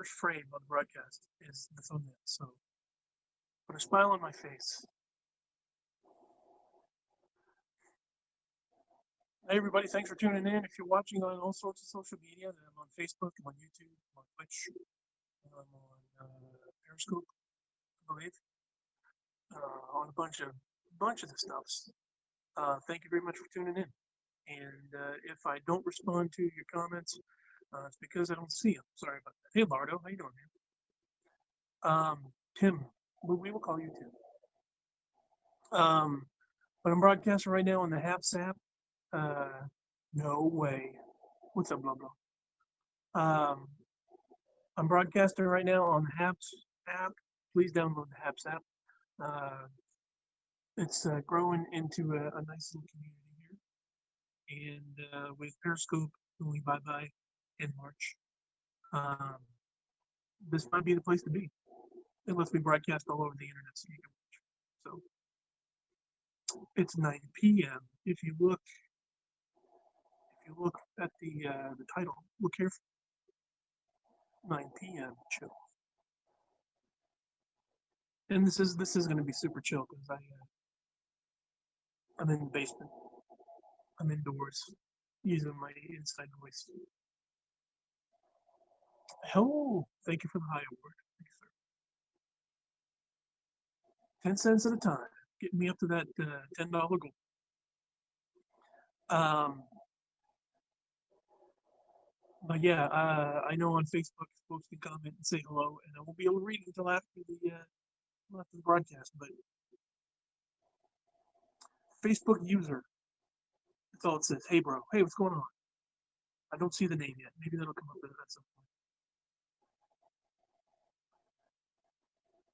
first frame of the broadcast is the thumbnail. So put a smile on my face. Hey everybody, thanks for tuning in. If you're watching on all sorts of social media, I'm on Facebook, I'm on YouTube, I'm on Twitch, I'm on Periscope, I believe, on a bunch of the stuffs. Thank you very much for tuning in. And if I don't respond to your comments, it's because I don't see them. Sorry about that. Hey Lardo, how you doing, man? Tim, we will call you Tim. But I'm broadcasting right now on the Haps app. No way. What's up, blah blah? I'm broadcasting right now on the Haps app. Please download the Haps app. It's growing into a nice little community here, and with Periscope going bye-bye in March, um, this might be the place to be, unless we broadcast all over the internet so you can watch. So it's 9 p.m. If you look at the title, look carefully. 9 p.m. chill. And this is going to be super chill because I'm in the basement. I'm indoors using my inside voice. Oh, thank you for the high award. Thanks, sir. 10 cents at a time, getting me up to that $10 goal. But yeah, I know on Facebook, folks can comment and say hello, and I won't be able to read it until after the broadcast. But Facebook user, that's all it says. Hey, bro. Hey, what's going on? I don't see the name yet. Maybe that'll come up at some point.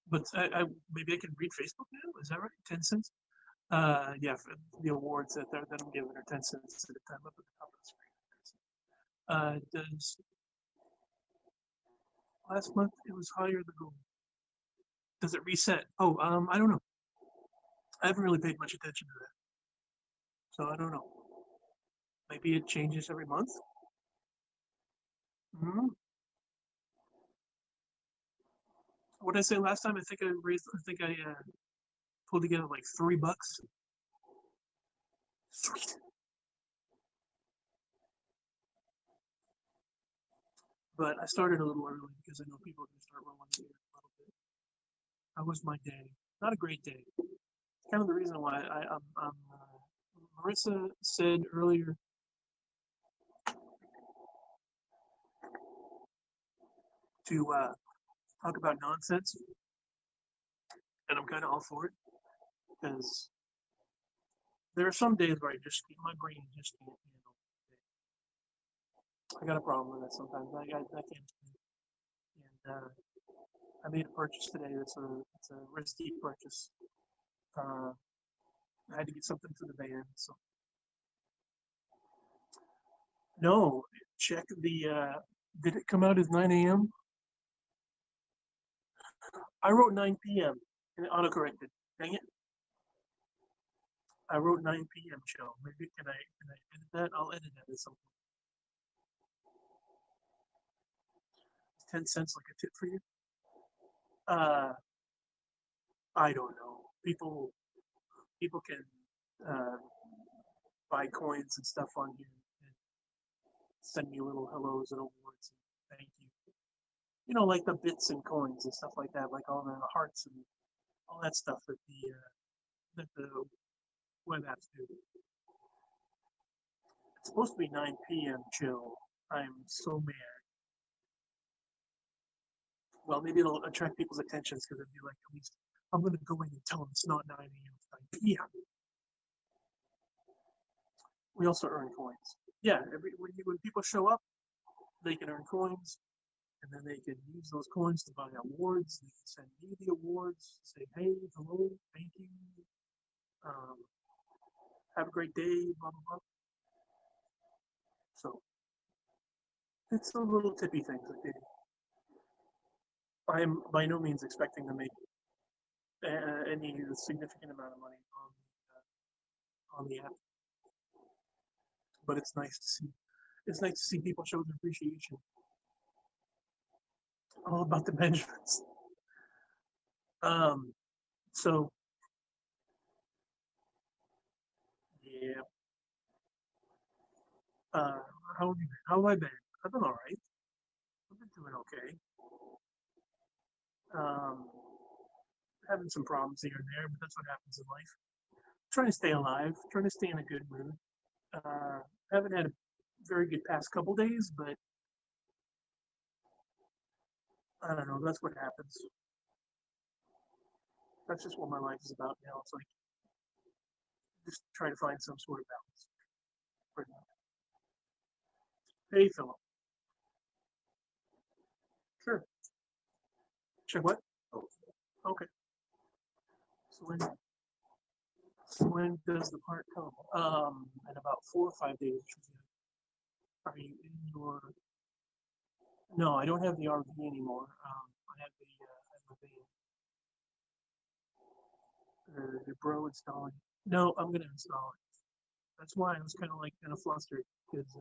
But maybe I can read Facebook now. Is that right? 10 cents. Yeah, for the awards that I'm giving are 10 cents at a time up at the top of the screen. Does last month it was higher the goal? Does it reset? Oh, I don't know. I haven't really paid much attention to that, so I don't know. Maybe it changes every month. Mm-hmm. What did I say last time? I think I pulled together like $3. Sweet. But I started a little early because I know people are going to start rolling here a little bit. How was my day? Not a great day. It's kind of the reason why Marissa said earlier to talk about nonsense, and I'm kind of all for it because there are some days where my brain just can't handle it. I got a problem with it sometimes. I can't. And I made a purchase today. It's a risky purchase. I had to get something for the van. So no, check the. Did it come out as 9 a.m.? I wrote 9 p.m. and it autocorrected. Dang it! I wrote 9 p.m. Chill. Maybe can I edit that? I'll edit that at some point. 10 cents like a tip for you? Uh, I don't know. People can uh, buy coins and stuff on here and send me little hellos and awards and thank you. You know, like the bits and coins and stuff like that, like all the hearts and all that stuff that the web apps do. It's supposed to be 9 p.m. Chill. I'm so mad. Well, maybe it'll attract people's attentions because it'd be like, at least I'm going to go in and tell them it's not 9 a.m. It's 9 p.m. We also earn coins. Yeah, when people show up, they can earn coins, and then they can use those coins to buy awards. They can send me the awards, say, hey, hello, thank you, um, have a great day, blah, blah, blah. So it's a little tippy things that they do. I am by no means expecting to make any significant amount of money on the app, but it's nice to see. It's nice to see people show their appreciation. all about the Benjamins. Um, so yeah. Uh, how have you been? How have I been? I've been all right. I've been doing okay. Um, having some problems here and there, but that's what happens in life. Trying to stay alive, trying to stay in a good mood. Uh, haven't had a very good past couple days, but I don't know. That's what happens. That's just what my life is about now. It's like just trying to find some sort of balance right now. Hey, Philip. Sure. Check what? Okay. So when does the part come? In about 4 or 5 days. Are you in your? No, I don't have the RV anymore. I have the the bro installing. No, I'm gonna install it. That's why I was kind of flustered because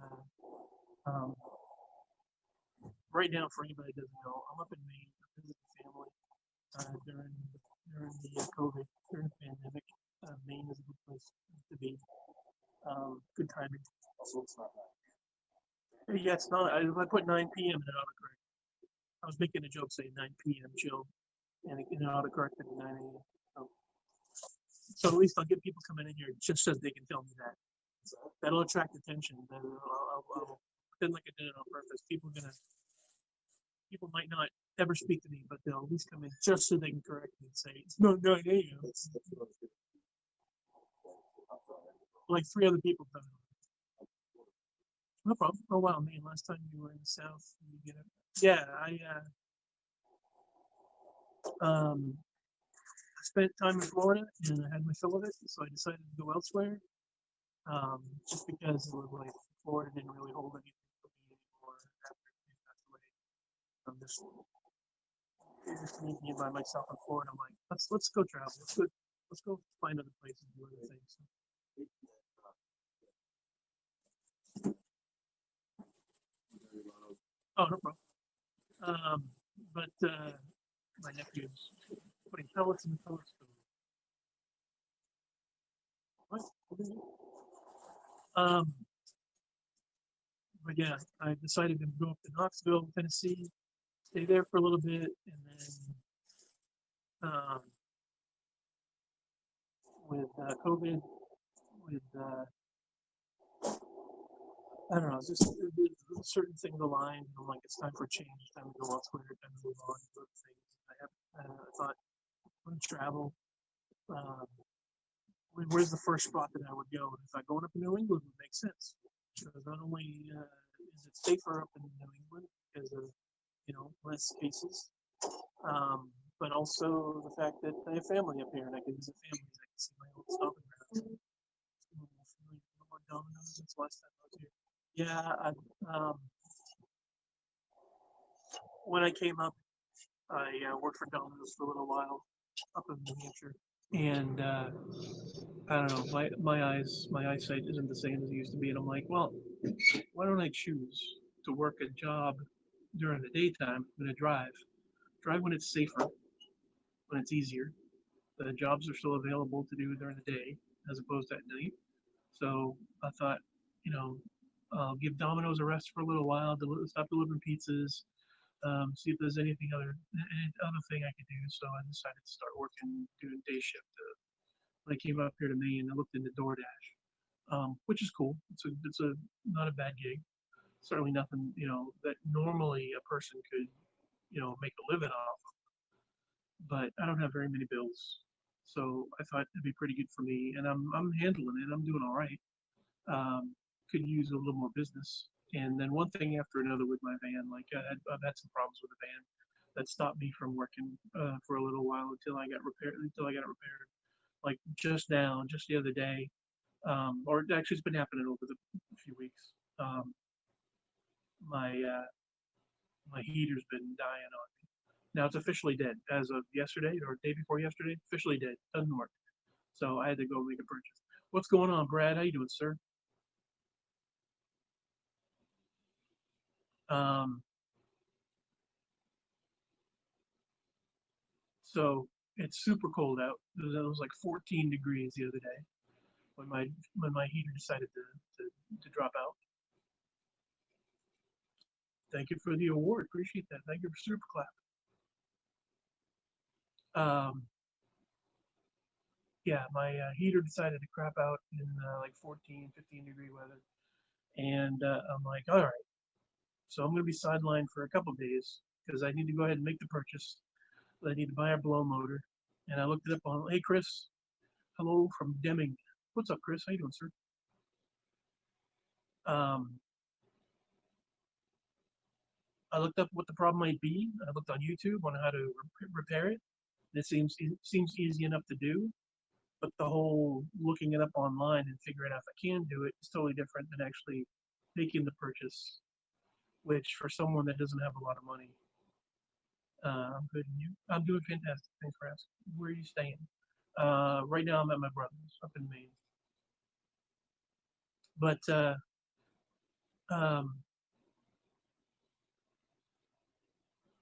right now, for anybody that doesn't know, I'm up in Maine. I'm visiting family during the COVID, during the pandemic. Maine is a good place to be. Good timing. Also, it's not that. Yeah, it's not. I put 9 p.m. in an autocorrect. I was making a joke saying 9 p.m. chill, and in an autocorrect at 9 a.m. So at least I'll get people coming in here just so they can tell me that. So that'll attract attention. I'll pretend like I did it on purpose. People might not ever speak to me, but they'll at least come in just so they can correct me and say it's no 9 a.m. Like three other people done it. No problem. Oh wow, man! Last time you were in the South, you get it. Yeah, I spent time in Florida and I had my fill of it, so I decided to go elsewhere. Just because it was like Florida didn't really hold anything for me anymore after he passed away. I'm just it just me being by myself in Florida. I'm like, let's go travel. Let's go find other places and do other things. Oh no problem. Um, but my nephew's putting pellets in the pellet stove. What? Um, but yeah, I decided to go up to Knoxville, Tennessee, stay there for a little bit, and then with COVID, with I don't know, just certain things aligned. I'm like, it's time for change, time to go elsewhere, time to move on, do other things. I thought, I'm going to travel. Um, where's the first spot that I would go? And I thought going up to New England would make sense because not only is it safer up in New England because of less cases, but also the fact that I have family up here and I can visit families. I can see my old stomping grounds. More Domino's since last time I was here. Yeah, when I came up, I worked for Domino's for a little while up in New Hampshire, and I don't know, my eyesight isn't the same as it used to be, and I'm like, well, why don't I choose to work a job during the daytime than to drive? Drive when it's safer, when it's easier. The jobs are still available to do during the day as opposed to at night. So I thought, you know, I'll give Domino's a rest for a little while, stop delivering pizzas, see if there's any other thing I could do. So I decided to start working, doing day shift. When I came up here to Maine, I looked into DoorDash, which is cool. It's a not a bad gig. Certainly nothing that normally a person could make a living off. But I don't have very many bills, so I thought it'd be pretty good for me, and I'm handling it. I'm doing all right. Could use a little more business. And then one thing after another with my van, like I've had some problems with the van that stopped me from working for a little while until I got it repaired. Like just now, just the other day, or actually it's been happening over the few weeks. My my heater's been dying on me. Now it's officially dead as of yesterday or day before yesterday. Officially dead. Doesn't work. So I had to go make a purchase. What's going on, Brad? How you doing, sir? Um, So it's super cold out. It was like 14 degrees the other day when my heater decided to drop out. Thank you for the award. Appreciate that. Thank you for super clap. Yeah, my heater decided to crap out in like 14, 15 degree weather. And I'm like, all right, so I'm going to be sidelined for a couple days because I need to go ahead and make the purchase. I need to buy a blow motor. And I looked it up on, hey, Chris, hello from Deming. What's up, Chris? How you doing, sir? Um, I looked up what the problem might be. I looked on YouTube on how to repair it. It seems easy enough to do, but the whole looking it up online and figuring out if I can do it is totally different than actually making the purchase. Which for someone that doesn't have a lot of money, I'm good. And you? I'm doing fantastic. Thanks for asking. Where are you staying? Right now I'm at my brother's up in Maine. But um,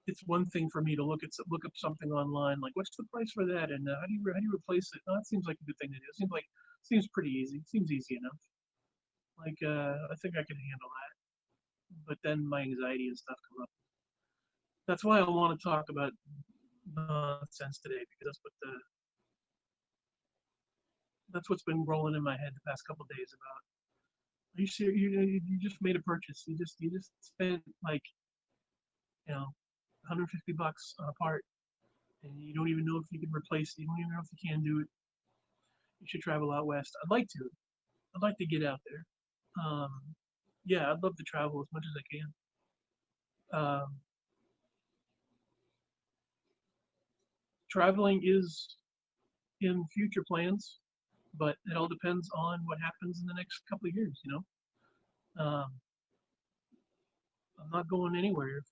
it's one thing for me to look up something online, like what's the price for that, and how do you replace it? Oh, that seems like a good thing to do. Seems pretty easy. Seems easy enough. Like I think I can handle that. But then my anxiety and stuff come up. That's why I want to talk about nonsense today because that's what's been rolling in my head the past couple of days about. Are you serious? You just made a purchase. You just spent like 150 bucks on a part, and you don't even know if you can replace it. You don't even know if you can do it. You should travel out west. I'd like to. I'd like to get out there. Um, yeah, I'd love to travel as much as I can. Um, Traveling is in future plans, but it all depends on what happens in the next couple of years. I'm not going anywhere if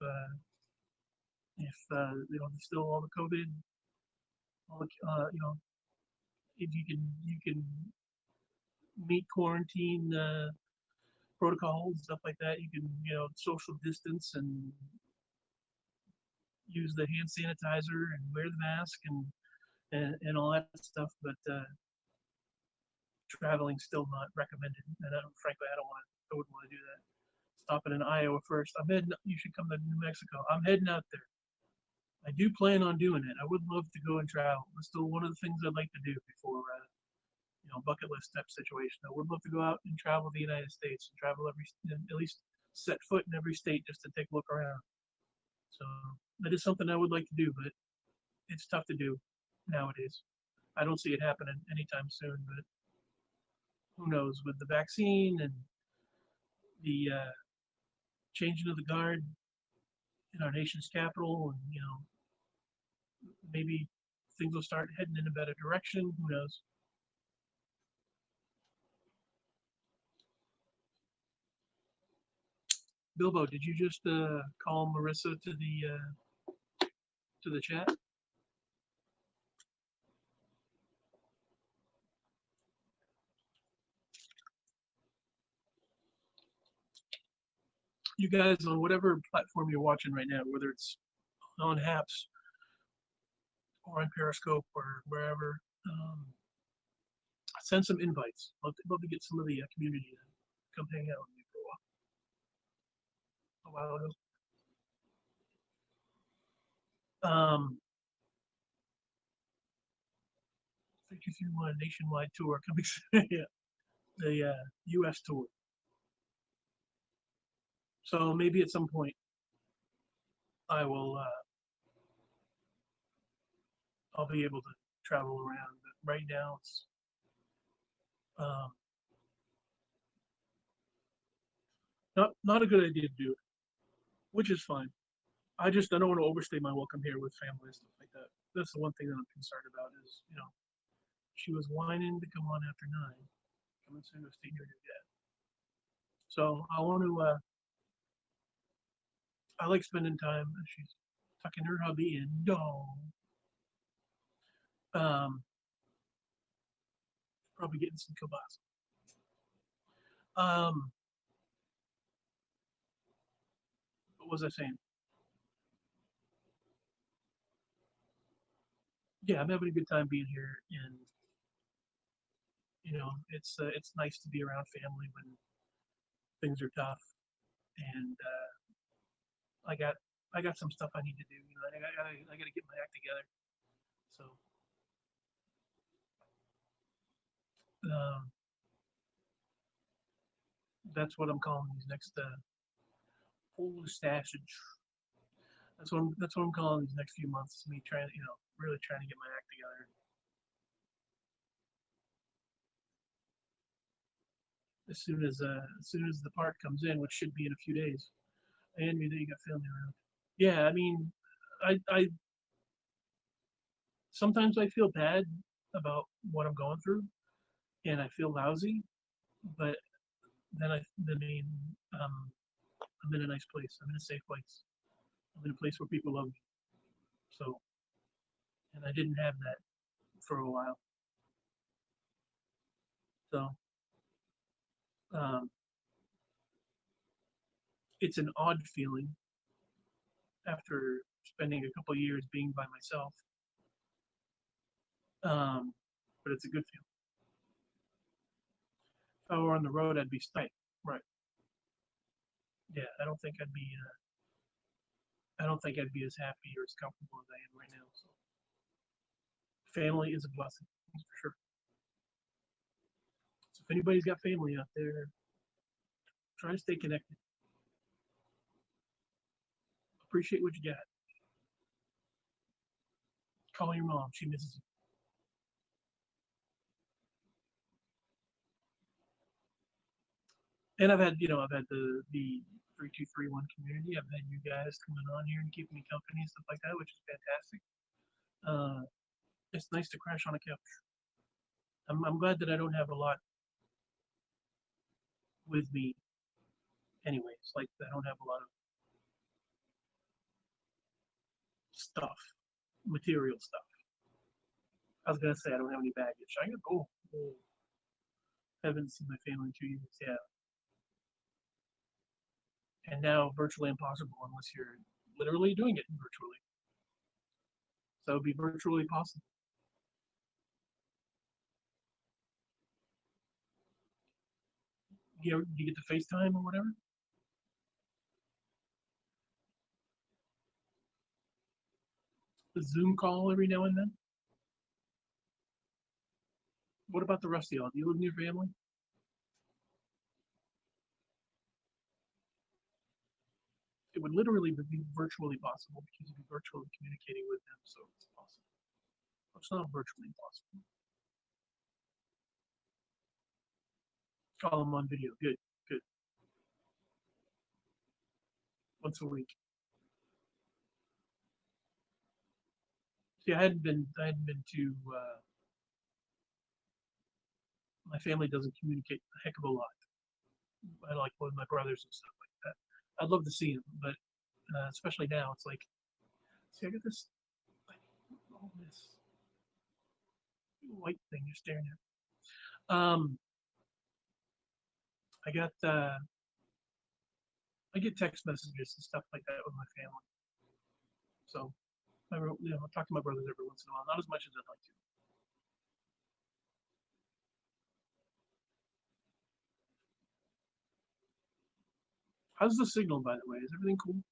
there's still all the COVID, all the if you can meet quarantine protocols, stuff like that. You can social distance and use the hand sanitizer and wear the mask and all that stuff. But traveling's still not recommended, and frankly, I wouldn't want to do that. Stopping in Iowa first. I'm heading. You should come to New Mexico. I'm heading out there. I do plan on doing it. I would love to go and travel. It's still one of the things I'd like to do before bucket list type situation. I would love to go out and travel the United States and travel at least set foot in every state just to take a look around. So that is something I would like to do, but it's tough to do nowadays. I don't see it happening anytime soon, but who knows with the vaccine and the changing of the guard in our nation's capital, and maybe things will start heading in a better direction. Who knows? Bilbo, did you just call Marissa to the chat? You guys on whatever platform you're watching right now, whether it's on Haps or on Periscope or wherever, send some invites. Love to get some of the community to come hang out with me for a while ago. Um, Thank you through my nationwide tour coming soon. Yeah, the U.S. tour. So maybe at some point I will. I'll be able to travel around. But right now it's um, not a good idea to do it, which is fine. I don't want to overstay my welcome here with family and stuff like that. That's the one thing that I'm concerned about is she was whining to come on after 9, coming soon to stay near your dad. So I want to. I like spending time. She's tucking her hubby in. No, probably getting some kielbasa. Um, what was I saying? yeah, I'm having a good time being here, and it's nice to be around family when things are tough. And I got I got some stuff I need to do. I got to get my act together. So um, that's what I'm calling these next full stashage. That's what I'm calling these next few months. Me trying, really trying to get my act together. As soon as the part comes in, which should be in a few days, and me that you got family around. Yeah, I mean, I sometimes I feel bad about what I'm going through, and I feel lousy, but then I mean, um, I'm in a nice place. I'm in a safe place. I'm in a place where people love me. So, and I didn't have that for a while. So, um, it's an odd feeling after spending a couple years being by myself. Um, but it's a good feeling. If I were on the road, I'd be right, right. Yeah, I don't think I'd be as happy or as comfortable as I am right now. So, family is a blessing, that's for sure. So, if anybody's got family out there, try to stay connected. Appreciate what you got. Call your mom; she misses you. And I've had the 3231 community. I've had you guys coming on here and keeping me company and stuff like that, which is fantastic. Uh, it's nice to crash on a couch. I'm glad that I don't have a lot with me, anyways. Like I don't have a lot of stuff, material stuff. I was gonna say I don't have any baggage. I got oh, haven't seen my family in 2 years. Yeah, and now virtually impossible unless you're literally doing it virtually. So it would be virtually possible. You get the FaceTime or whatever. The Zoom call every now and then. What about the rest of y'all? Do you live near family? It would literally be virtually possible because you'd be virtually communicating with them, so it's possible. It's not virtually impossible. Call them on video. Good, good. Once a week. See, I hadn't been to. My family doesn't communicate a heck of a lot. I like with my brothers and stuff like that. I'd love to see them, but especially now, it's like, see, I got this, all this white thing you're staring at. I got I get text messages and stuff like that with my family. So I talk to my brothers every once in a while, not as much as I'd like to. How's the signal, by the way? Is everything cool?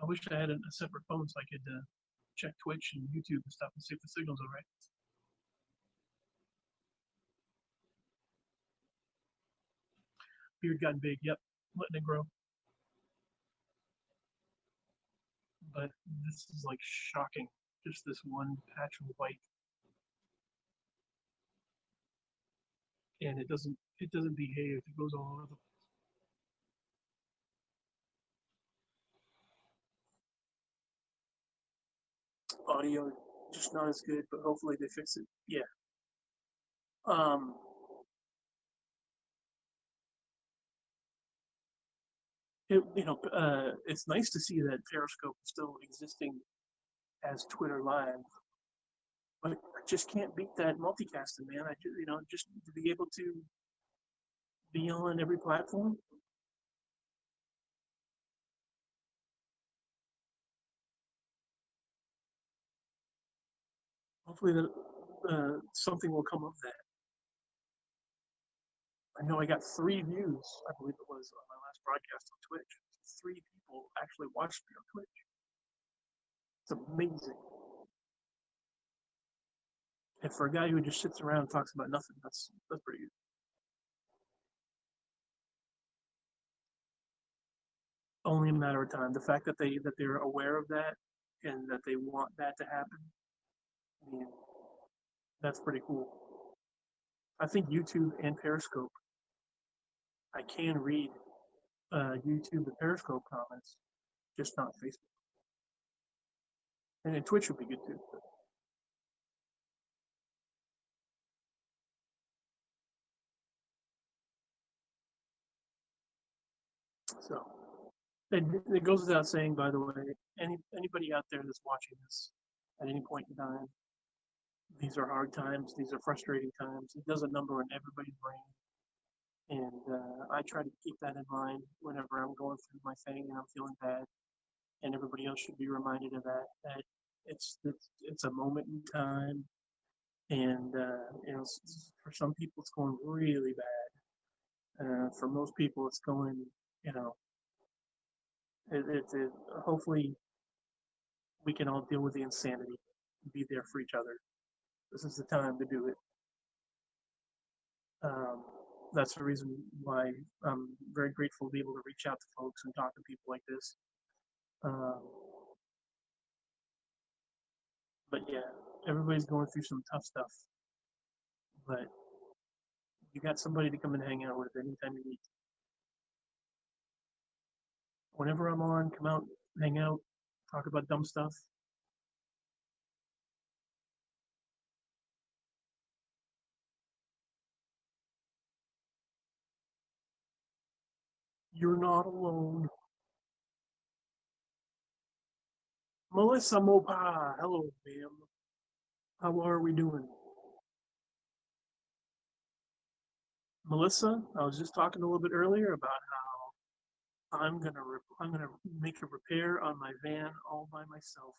I wish I had a separate phone so I could check Twitch and YouTube and stuff and see if the signal's all right. Beard gotten big. Yep, letting it grow. But this is like shocking. Just this one patch of white, and it doesn't behave. It goes all over the audio. Just not as good, but hopefully they fix it. Yeah. Um. It's nice to see that Periscope is still existing as Twitter Live, but I just can't beat that multicasting, man. Just to be able to be on every platform. Hopefully that something will come of that. I know I got 3 views, I believe it was, on my last broadcast on Twitch. 3 people actually watched me on Twitch. It's amazing. And for a guy who just sits around and talks about nothing, that's pretty good. Only a matter of time. The fact that they're aware of that and that they want that to happen, I mean, that's pretty cool. I think YouTube and Periscope, I can read YouTube and Periscope comments, just not Facebook. And then Twitch would be good too. So it goes without saying, by the way, anybody out there that's watching this at any point in time, these are hard times. These are frustrating times. It does a number on everybody's brain. And I try to keep that in mind whenever I'm going through my thing and I'm feeling bad. And everybody else should be reminded of that. That it's a moment in time, and you know, for some people it's going really bad. For most people, it's going, you know, it hopefully we can all deal with the insanity and be there for each other. This is the time to do it. Um, that's the reason why I'm very grateful to be able to reach out to folks and talk to people like this. But yeah, everybody's going through some tough stuff. But you got somebody to come and hang out with anytime you need. Whenever I'm on, come out, hang out, talk about dumb stuff. You're not alone. Melissa Mopa, hello, ma'am. How are we doing? Melissa, I was just talking a little bit earlier about how I'm gonna make a repair on my van all by myself,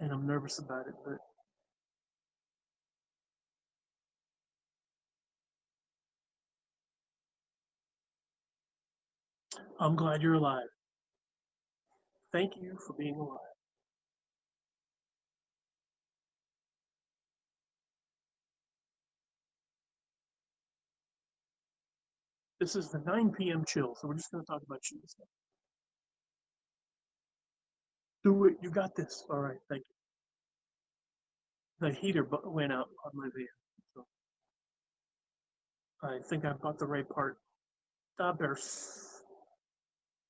and I'm nervous about it, but I'm glad you're alive. Thank you for being alive. This is the 9 p.m. chill, so we're just gonna talk about chill stuff. Do it. You got this. All right. Thank you. The heater went out on my van, so I think I bought the right part. Bears.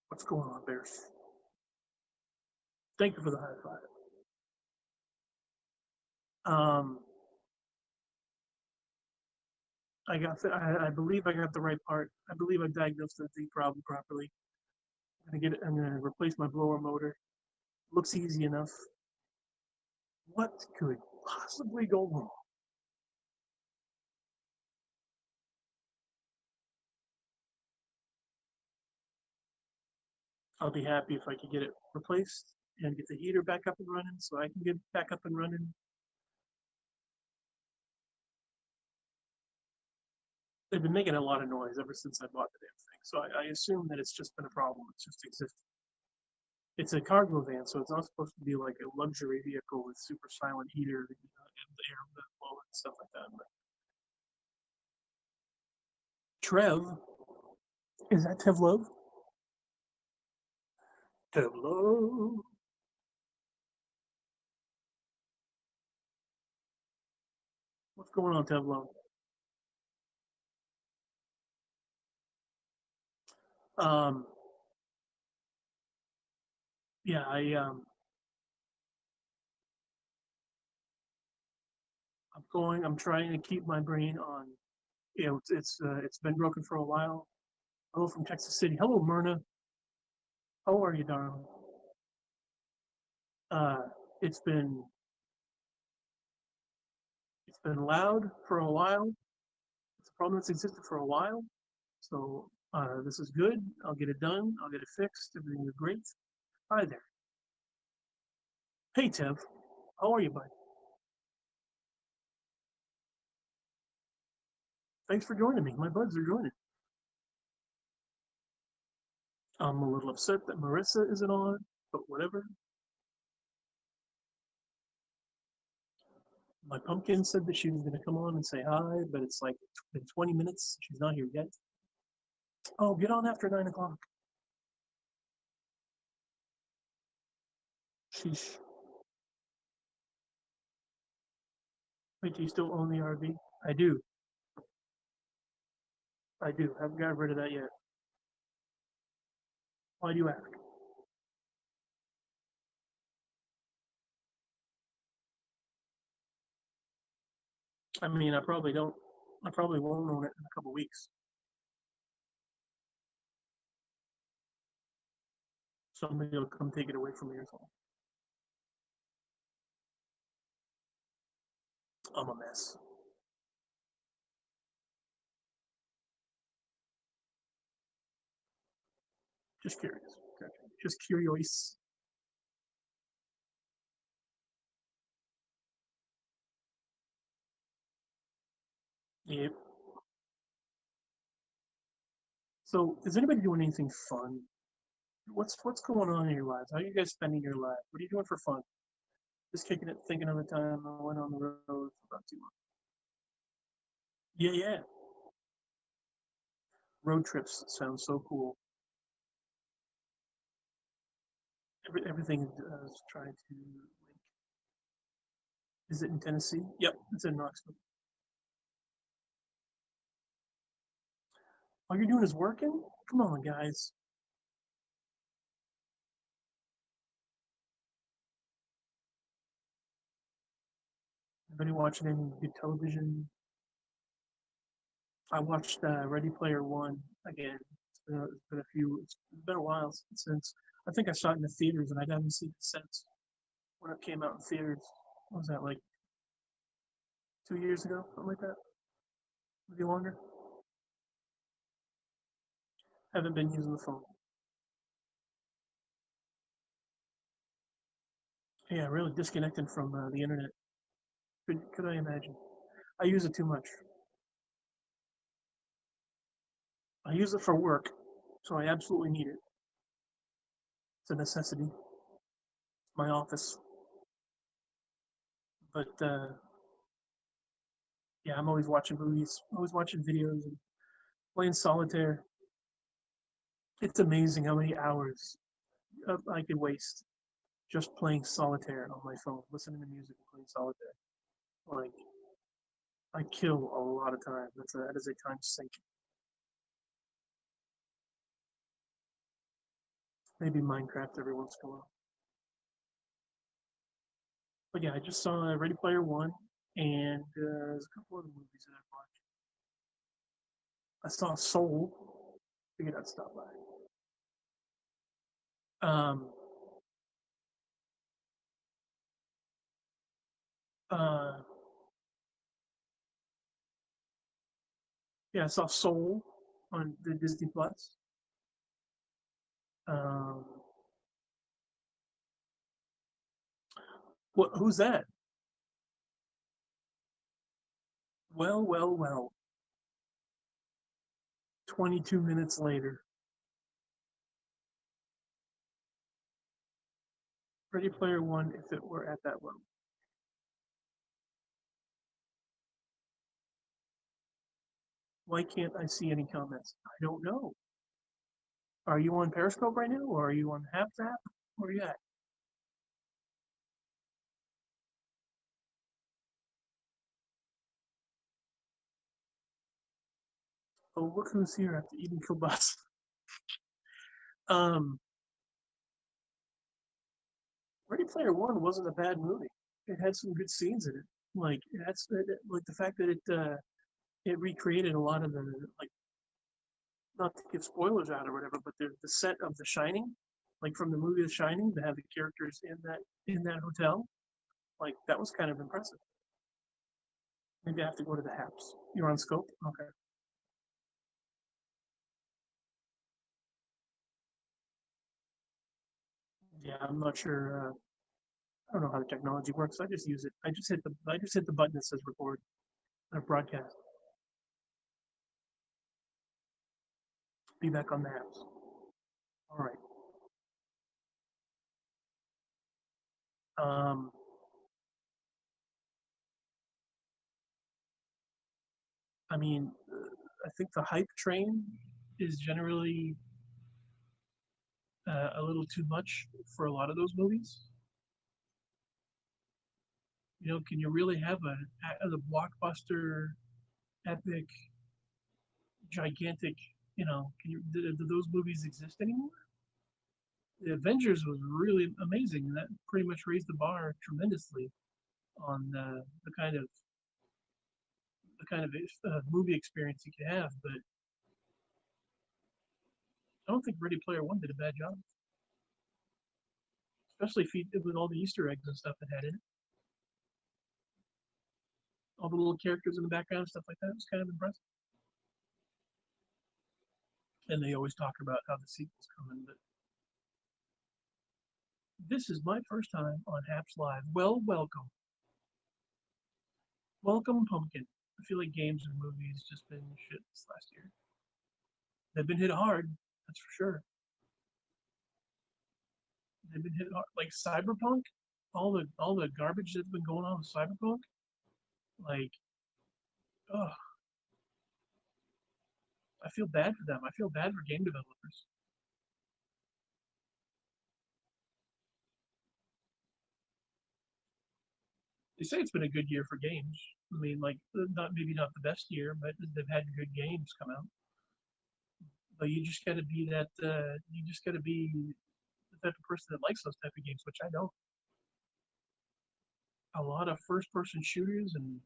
What's going on, Bears? Thank you for the high five. Um, I believe I got the right part. I believe I diagnosed the problem properly. I'm gonna replace my blower motor. Looks easy enough. What could possibly go wrong? I'll be happy if I can get it replaced and get the heater back up and running so I can get back up and running. They've been making a lot of noise ever since I bought the damn thing. So I assume that it's just been a problem. It's just existed. It's a cargo van, so it's not supposed to be like a luxury vehicle with super silent heater and air blower and stuff like that. But Trev, is that Tev Love? Tev Love. What's going on, Tev Love? Um, yeah, I'm trying to keep my brain on. You know, it's been broken for a while. Hello from Texas City. Hello, Myrna. How are you, darling? Uh, it's been it's been loud for a while. It's a problem that's existed for a while. So this is good. I'll get it done. I'll get it fixed. Everything is great. Hi there. Hey, Tev. How are you, bud? Thanks for joining me. My buds are joining. I'm a little upset that Marissa isn't on, but whatever. My pumpkin said that she was going to come on and say hi, but it's like been 20 minutes. She's not here yet. Oh, get on after 9 o'clock. Sheesh. Wait, do you still own the RV? I do. I do. Haven't got rid of that yet. Why do you ask? I mean, I probably don't. I probably won't own it in a couple weeks. Somebody will come take it away from me or something. I'm a mess. Just curious. Just curious. Yep. So, is anybody doing anything fun? What's going on in your lives? How are you guys spending your life? What are you doing for fun? Just kicking it, thinking of a time I went on the road for about 2 months. Yeah, yeah. Road trips sound so cool. Everything is trying to link. Is it in Tennessee? Yep, it's in Knoxville. All you're doing is working? Come on, guys. Anybody watching any good television? I watched Ready Player One again. It's been a few. It's been a while since. I think I saw it in the theaters, and I haven't seen it since when it came out in theaters. What was that, like 2 years ago, something like that? Maybe longer. Haven't been using the phone. Yeah, really disconnected from the internet. Could I imagine? I use it too much. I use it for work, so I absolutely need it. It's a necessity. My office. But yeah, I'm always watching movies, always watching videos, and playing solitaire. It's amazing how many hours I could waste just playing solitaire on my phone, listening to music and playing solitaire. Like I kill a lot of time. That is a time sink. Maybe Minecraft every once in a while. But yeah, I just saw Ready Player One, and there's a couple other movies that I've watched. I saw Soul. Figured I'd stop by. Um, uh, yeah, I saw Soul on the Disney Plus. Um, what? Who's that? Well, well, well. 22 minutes later, Ready Player One. If it were at that level, why can't I see any comments? I don't know. Are you on Periscope right now, or are you on HapZap? Where are you at? Oh, look who's here after eating kielbasa. Um, Ready Player One wasn't a bad movie. It had some good scenes in it. Like that's like the fact that it recreated a lot of the, like, not to give spoilers out or whatever, but the set of The Shining, like from the movie The Shining, to have the characters in that hotel, like that was kind of impressive. Maybe I have to go to the Haps. You're on Scope, okay? Yeah, I'm not sure. I don't know how the technology works. I just use it. I just hit the button that says record or broadcast. be back on the apps. All right. Um, I mean, I think the hype train is generally a little too much for a lot of those movies. You know, can you really have a blockbuster, epic, gigantic? You know, do those movies exist anymore? The Avengers was really amazing, and that pretty much raised the bar tremendously on the kind of movie experience you can have. But I don't think Ready Player One did a bad job, especially if with all the Easter eggs and stuff it had in it, all the little characters in the background, stuff like that. It was kind of impressive. And they always talk about how the sequel's coming, but this is my first time on Haps Live. Well, welcome. Welcome, Pumpkin. I feel like games and movies just been shit this last year. They've been hit hard, that's for sure. They've been hit hard. Like Cyberpunk, all the garbage that's been going on with Cyberpunk, like, oh, I feel bad for them. I feel bad for game developers. They say it's been a good year for games. I mean, like, not the best year, but they've had good games come out. But you just got to be that. You just got to be the type of person that likes those type of games, which I don't. A lot of first-person shooters, and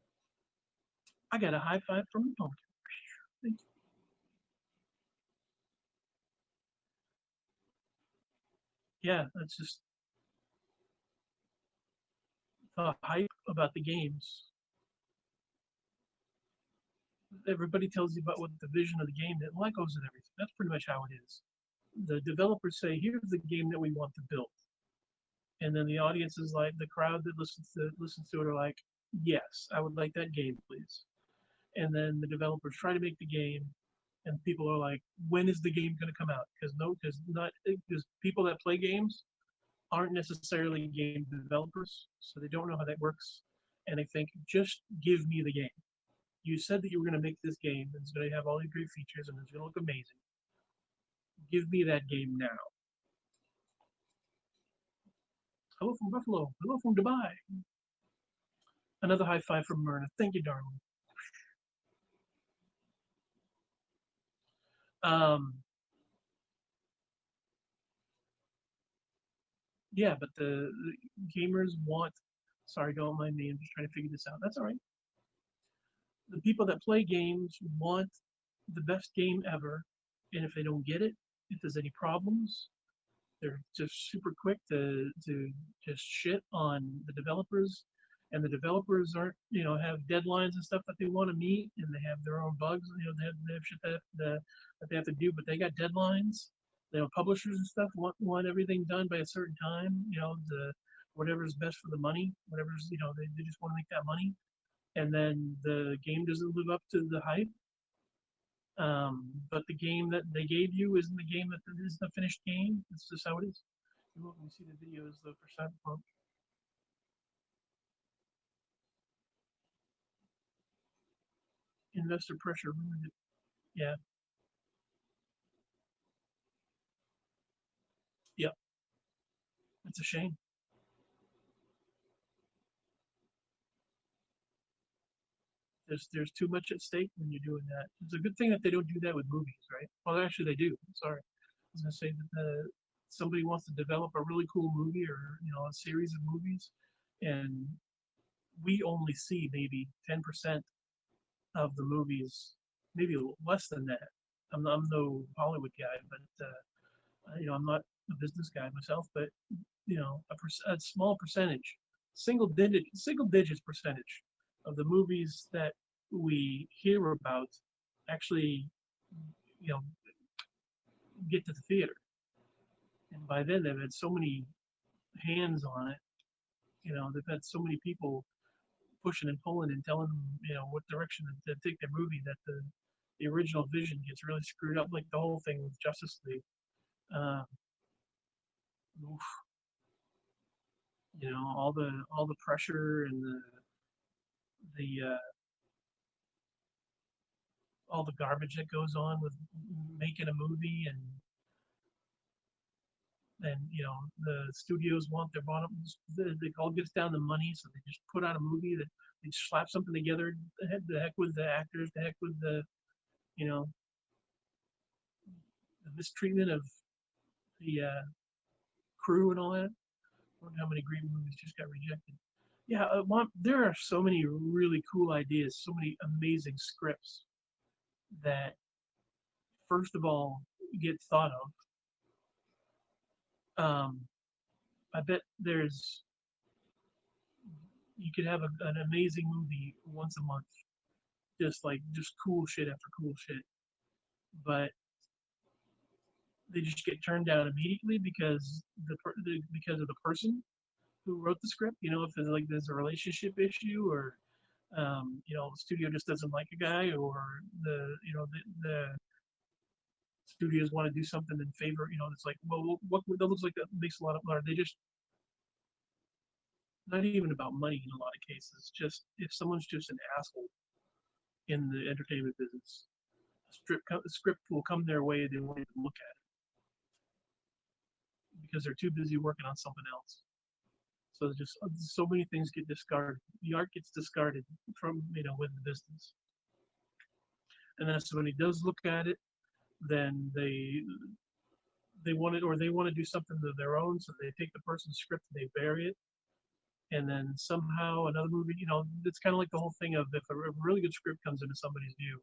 I got a high five from the pumpkin. Thank you. Yeah, that's just the hype about the games. Everybody tells you about what the vision of the game is. Well, that goes with everything. That's pretty much how it is. The developers say, "Here's the game that we want to build," and then the audience is like, the crowd that listens to it are like, "Yes, I would like that game, please." And then the developers try to make the game, and people are like, "When is the game going to come out?" Because no, because people that play games aren't necessarily game developers, so they don't know how that works, and they think, "Just give me the game. You said that you were going to make this game, and it's going to have all these great features, and it's going to look amazing. Give me that game now." Hello from Buffalo. Hello from Dubai. Another high five from Myrna. Thank you, darling. Um, yeah, but the gamers want. Sorry, don't mind me. I'm just trying to figure this out. That's all right. The people that play games want the best game ever, and if they don't get it, if there's any problems, they're just super quick to just shit on the developers, and the developers aren't, have deadlines and stuff that they want to meet, and they have their own bugs. They have shit that they have to do, but they got deadlines. Publishers and stuff want everything done by a certain time. The whatever's best for the money, whatever's they just want to make that money, and then the game doesn't live up to the hype. But the game that they gave you isn't the game that is the finished game. It's just how it is. You're welcome to see the videos though for Cyberpunk. Investor pressure ruined it. Yeah, yep. It's a shame. There's too much at stake when you're doing that. It's a good thing that they don't do that with movies, right? Well, actually, they do. Sorry, I was gonna say that somebody wants to develop a really cool movie, or a series of movies, and we only see maybe 10% of the movies, maybe less than that. I'm no Hollywood guy, but I'm not a business guy myself, but a small percentage, single digits percentage of the movies that we hear about actually, you know, get to the theater. And by then, they've had so many hands on it. They've had so many people pushing and pulling and telling them, what direction to take their movie, that the original vision gets really screwed up, like the whole thing with Justice League. Uh, oof, all the pressure and the all the garbage that goes on with making a movie, and the studios want their bottom. It all gets down to money, so they just put out a movie that they slap something together. The heck with the actors, the heck with you know the mistreatment of the crew and all that. I wonder how many great movies just got rejected. Yeah, there are so many really cool ideas, so many amazing scripts that, first of all, get thought of. I bet you could have an amazing movie once a month, just cool shit after cool shit, but they just get turned down immediately because because of the person who wrote the script. If there's a relationship issue, or the studio just doesn't like a guy, or the studios want to do something in favor. It's like, well, what that looks like that makes a lot of money. They just not even about money in a lot of cases. Just if someone's just an asshole in the entertainment business, a script will come their way. They won't even look at it because they're too busy working on something else. So just so many things get discarded. The art gets discarded from with the business, and then so when he does look at it, then they want it, or they want to do something of their own. So they take the person's script and they bury it, and then somehow another movie. It's kind of like the whole thing of, if a really good script comes into somebody's view,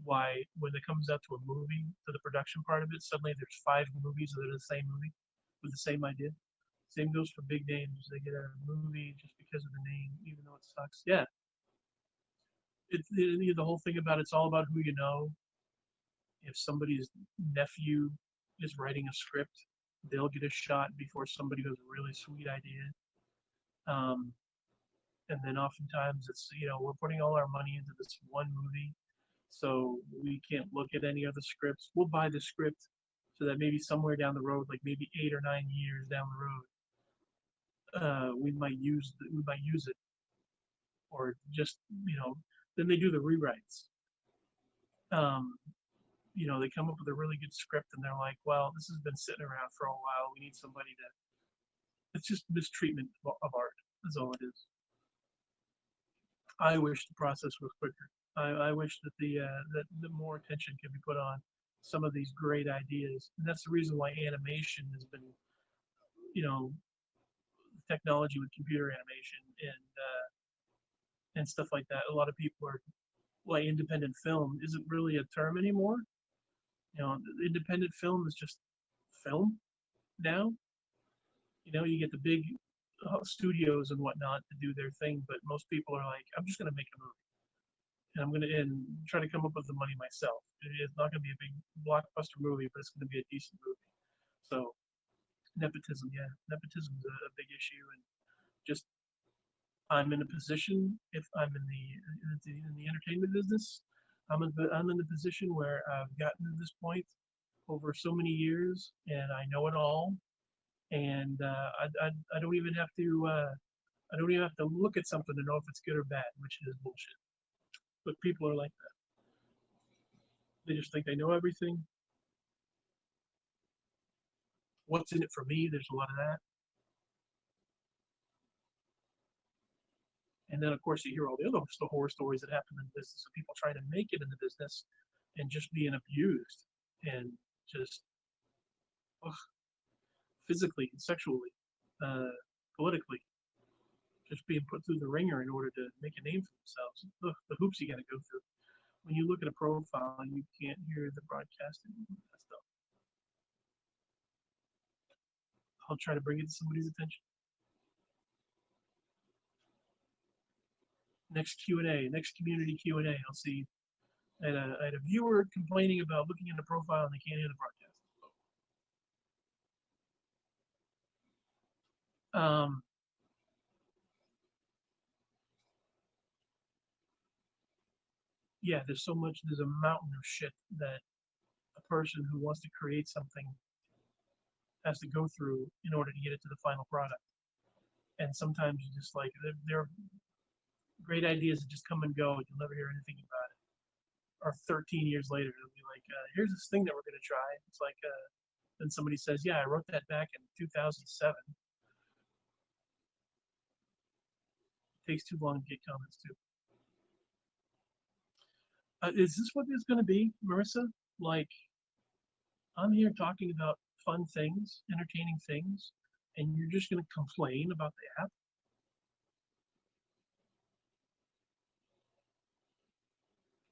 why when it comes out to a movie, to the production part of it, suddenly there's 5 movies that are the same movie with the same idea. Same goes for big names. They get a movie just because of the name, even though it sucks. Yeah, the whole thing about, it's all about who you know. If somebody's nephew is writing a script, they'll get a shot before somebody who has a really sweet idea. Um, and then oftentimes it's, we're putting all our money into this one movie, so we can't look at any other scripts. We'll buy the script so that maybe somewhere down the road, like maybe 8 or 9 years down the road, we might use it, or just then they do the rewrites. Um, they come up with a really good script, and they're like, well, this has been sitting around for a while. We need somebody to. It's just mistreatment of art. That's all it is. I wish the process was quicker. I wish that the more attention could be put on some of these great ideas, and that's the reason why animation has been, you know, technology with computer animation and stuff like that. A lot of people are like, independent film isn't really a term anymore. Independent film is just film now. You get the big studios and whatnot to do their thing, but most people are like, I'm just going to make a movie, and I'm going to try to come up with the money myself. It's not going to be a big blockbuster movie, but it's going to be a decent movie. So nepotism, yeah, nepotism is a big issue, and just, I'm in a position, if I'm in the entertainment business, I'm in the position where I've gotten to this point over so many years, and I know it all, and I don't even have to look at something to know if it's good or bad, which is bullshit. But people are like that. They just think they know everything. What's in it for me? There's a lot of that. And then, of course, you hear all the other horror stories that happen in the business of people trying to make it in the business and just being abused, and just, ugh, physically and sexually, uh, politically, just being put through the ringer in order to make a name for themselves. Ugh, the hoops you got to go through. When you look at a profile, you can't hear the broadcasting. That stuff. I'll try to bring it to somebody's attention. Next Q&A, next community Q&A. I'll see. I had a viewer complaining about looking at the profile and they can't hear the broadcast. Um, yeah, there's a mountain of shit that a person who wants to create something has to go through in order to get it to the final product. And sometimes you just like, they're great ideas that just come and go, and you'll never hear anything about it. Or 13 years later, it'll be like, here's this thing that we're going to try. It's like, then somebody says, yeah, I wrote that back in 2007. It takes too long to get comments too. Is this what it's going to be, Marissa? Like, I'm here talking about fun things, entertaining things, and you're just going to complain about the app?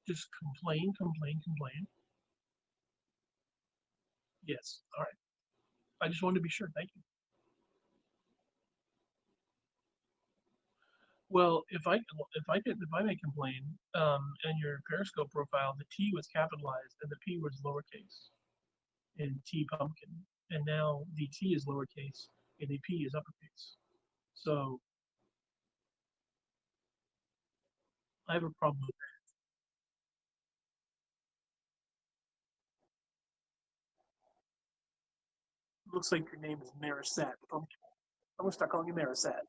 Just complain, complain, complain. Yes. All right. I just wanted to be sure. Thank you. Well, if I may complain, in your Periscope profile, the T was capitalized and the P was lowercase in T pumpkin, and now the T is lowercase and the P is uppercase. So I have a problem with that. Looks like your name is Marisat Pumpkin. I'm gonna start calling you Marisat.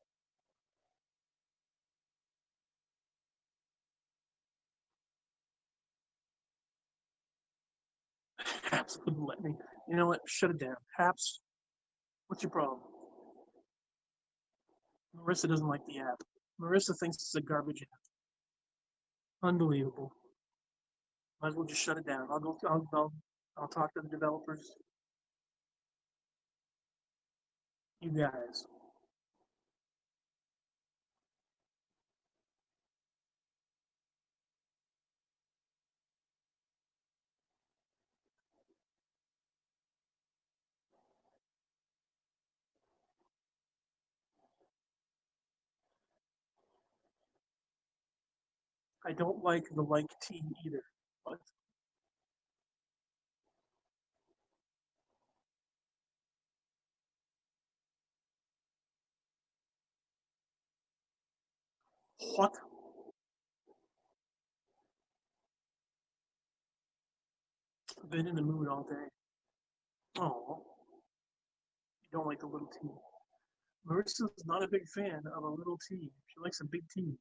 Haps wouldn't let me. You know what? Shut it down. Haps, what's your problem? Marissa doesn't like the app. Marissa thinks it's a garbage app. Unbelievable. Might as well just shut it down. I'll talk to the developers. You guys. I don't like the like T either. But what? I've been in the mood all day. Oh, you don't like the little T. Marissa's not a big fan of a little T. She likes a big T.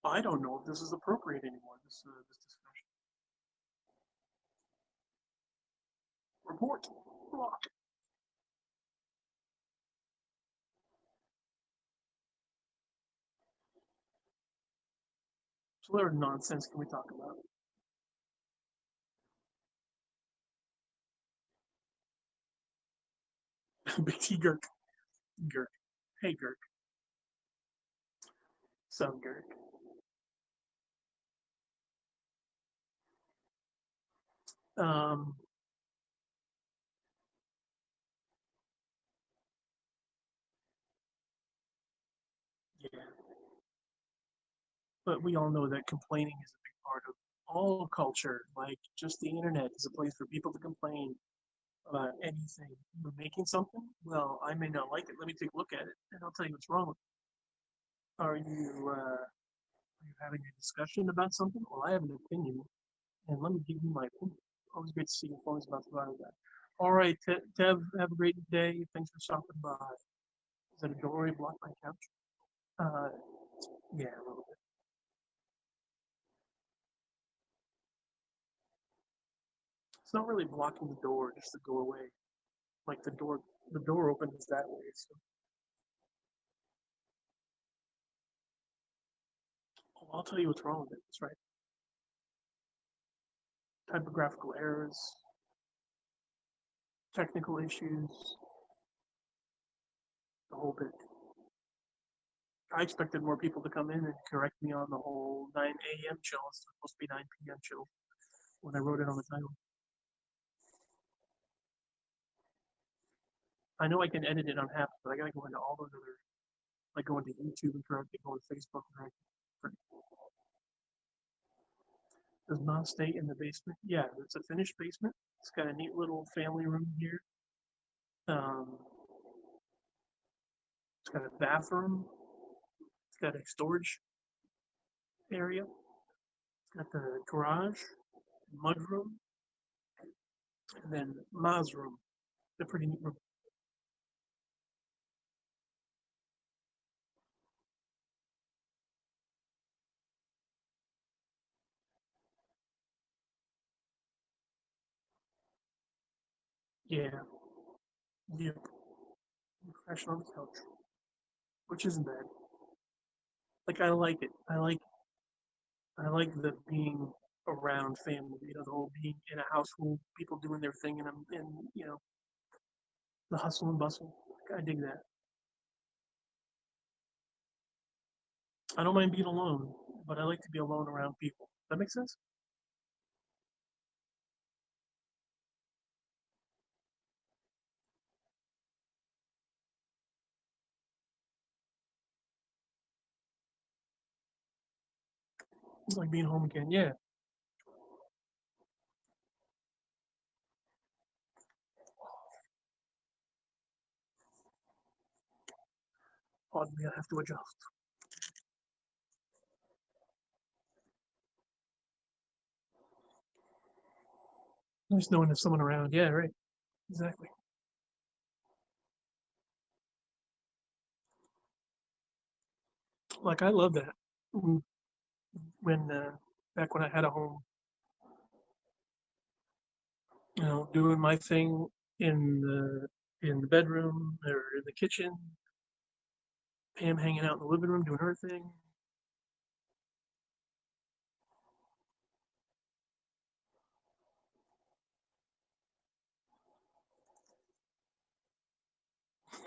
I don't know if this is appropriate anymore. This discussion. Report. Block. So what other nonsense can we talk about? Big T Gurk. Gurk. Hey Gurk. Some Gurk. Um, yeah, but we all know that complaining is a big part of all culture. Like just the internet is a place for people to complain about anything. You're making something? Well, I may not like it. Let me take a look at it, and I'll tell you what's wrong with it. Are you having a discussion about something? Well, I have an opinion, and let me give you my opinion. Always great to see your phone's about to viral guy. All right, Tev, have a great day. Thanks for stopping by. Is that a doorway blocked my couch? Uh, yeah, a little bit. It's not really blocking the door, just the doorway. Like the door opens that way. So oh, I'll tell you what's wrong with it. That's right. Typographical errors, technical issues, the whole bit. I expected more people to come in and correct me on the whole 9 a.m. chill. It's supposed to be 9 p.m. chill when I wrote it on the title. I know I can edit it on half, but I gotta go into all those other, like go into YouTube and correct it, go into Facebook and correct it. Does not stay in the basement. Yeah, it's a finished basement. It's got a neat little family room here. Um, It's got a bathroom. It's got a storage area. It's got the garage, mudroom, and then Ma's room. They're pretty neat room. Yeah, yep. Fresh on the couch, which isn't bad. Like I like it. I like the being around family. The whole being in a household, people doing their thing, and the hustle and bustle. Like, I dig that. I don't mind being alone, but I like to be alone around people. That makes sense. It's like being home again. Yeah. Pardon me, I have to adjust. Just knowing there's someone around. Yeah, right. Exactly. Like I love that. Mm, when back when I had a home, doing my thing in the bedroom or in the kitchen, Pam hanging out in the living room doing her thing.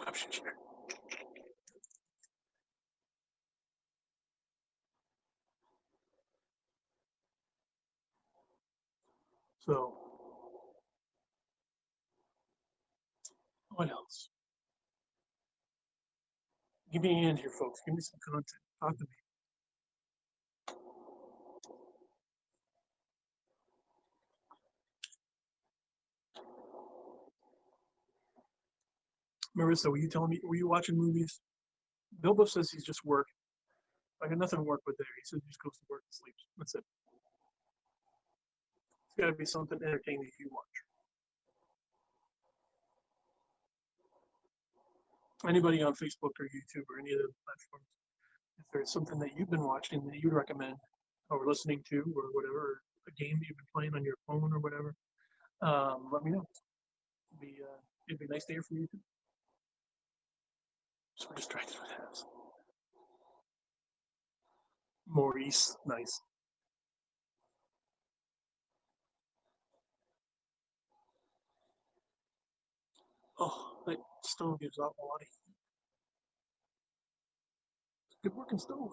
Option chair. So what else? Give me a hand here, folks. Give me some content. Talk to me. Marissa, were you telling me? Were you watching movies? Bilbo says he's just working. I got nothing to work with there. He says he just goes to work and sleeps. That's it. It's got to be something entertaining if you watch. Anybody on Facebook or YouTube or any of the platforms, if there's something that you've been watching that you'd recommend or listening to or whatever, a game that you've been playing on your phone or whatever, let me know. It'd be nice to hear from you too. So distracted with that. Maurice, nice. Oh, that stove gives off a lot of heat. Good working stove.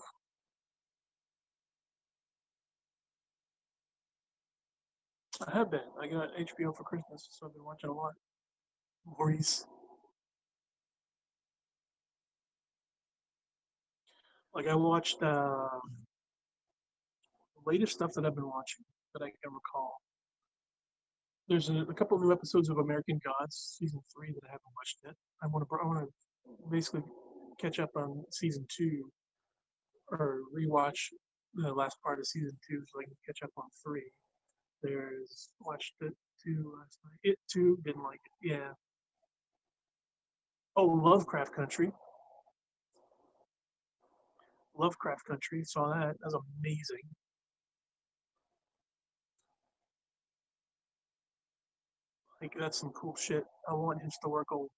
I have been. I got HBO for Christmas, so I've been watching a lot. Maurice. Like I watched the latest stuff that I've been watching that I can recall. There's a couple new episodes of American Gods season 3 that I haven't watched yet. I want to basically catch up on season 2 or rewatch the last part of season 2 so I can catch up on 3. There's watched it 2 last night. It 2 didn't like it. Yeah. Oh, Lovecraft Country. Lovecraft Country. Saw that. That was amazing. Like that's some cool shit. I want historical,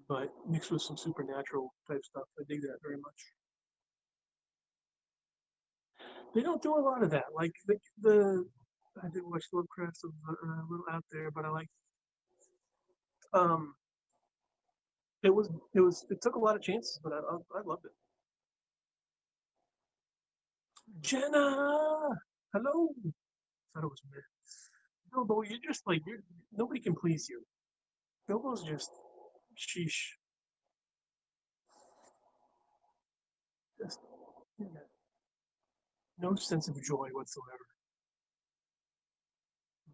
but mixed with some supernatural type stuff. I dig that very much. They don't do a lot of that. Like the I did watch Lovecraft a little out there, but I like um it took a lot of chances, but I loved it. Jenna, hello. I thought it was me. Bilbo, you're just like you're nobody can please you. Bilbo's just sheesh. Just yeah, no sense of joy whatsoever.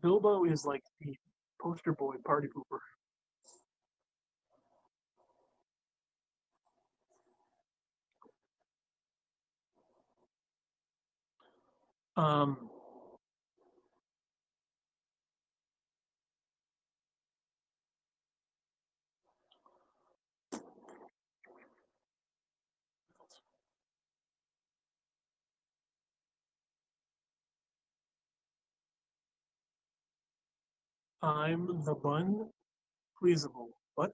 Bilbo is like the poster boy party pooper. Um, I'm the bun pleasable. What?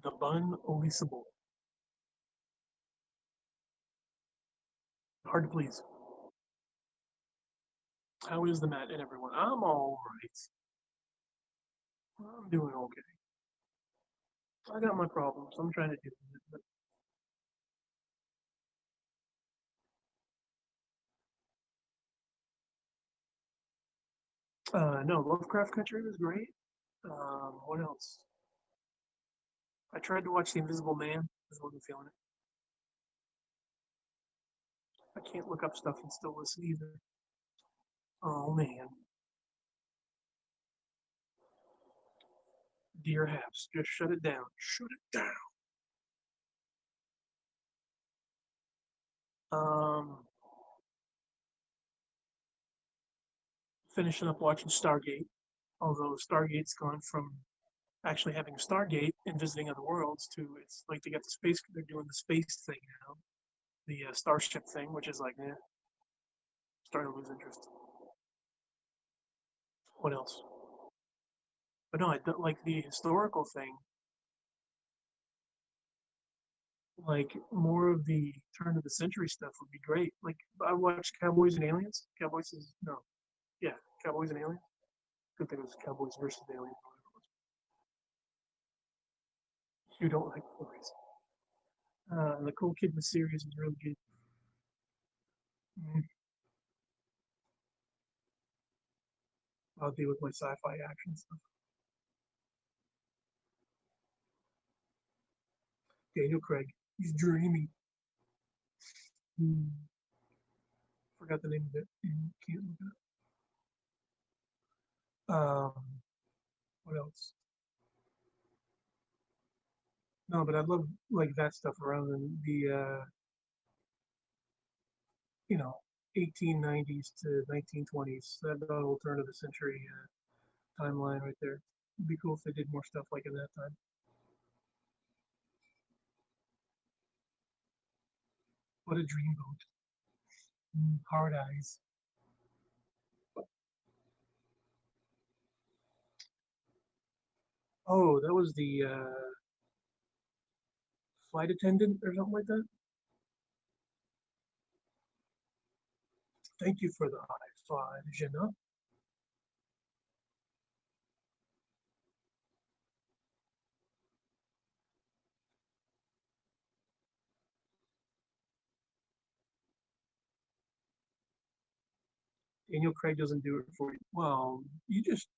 The bun leasable. Hard to please. How is the mat and everyone? I'm all right. I'm doing okay. I got my problems. I'm trying to deal with it. But no, Lovecraft Country was great. What else? I tried to watch The Invisible Man. I wasn't feeling it. I can't look up stuff and still listen either. Oh man. Dear Haps, just shut it down. Shut it down. Um, Finishing up watching Stargate. Although Stargate's gone from actually having a Stargate and visiting other worlds to it's like they got the space. They're doing the space thing now, the Starship thing, which is like, starting to lose interest. What else? But no, I don't like the historical thing. Like more of the turn of the century stuff would be great. Like I watched Cowboys and Aliens. Cowboys is no, yeah, Cowboys and Aliens. Good thing it was Cowboys versus Aliens. You don't like movies. The Cool Kid series is really good. Mm, I'll deal with my sci-fi action stuff. Daniel Craig, he's dreamy. Mm, Forgot the name of it. Can't look it up. What else? No, but I love like that stuff around the you know 1890s to 1920s. That whole turn of the century timeline right there. It'd be cool if they did more stuff like in that time. What a dreamboat. Hard eyes. Oh, that was the flight attendant or something like that. Thank you for the high five, Jenna. Daniel Craig doesn't do it for you. Well, you just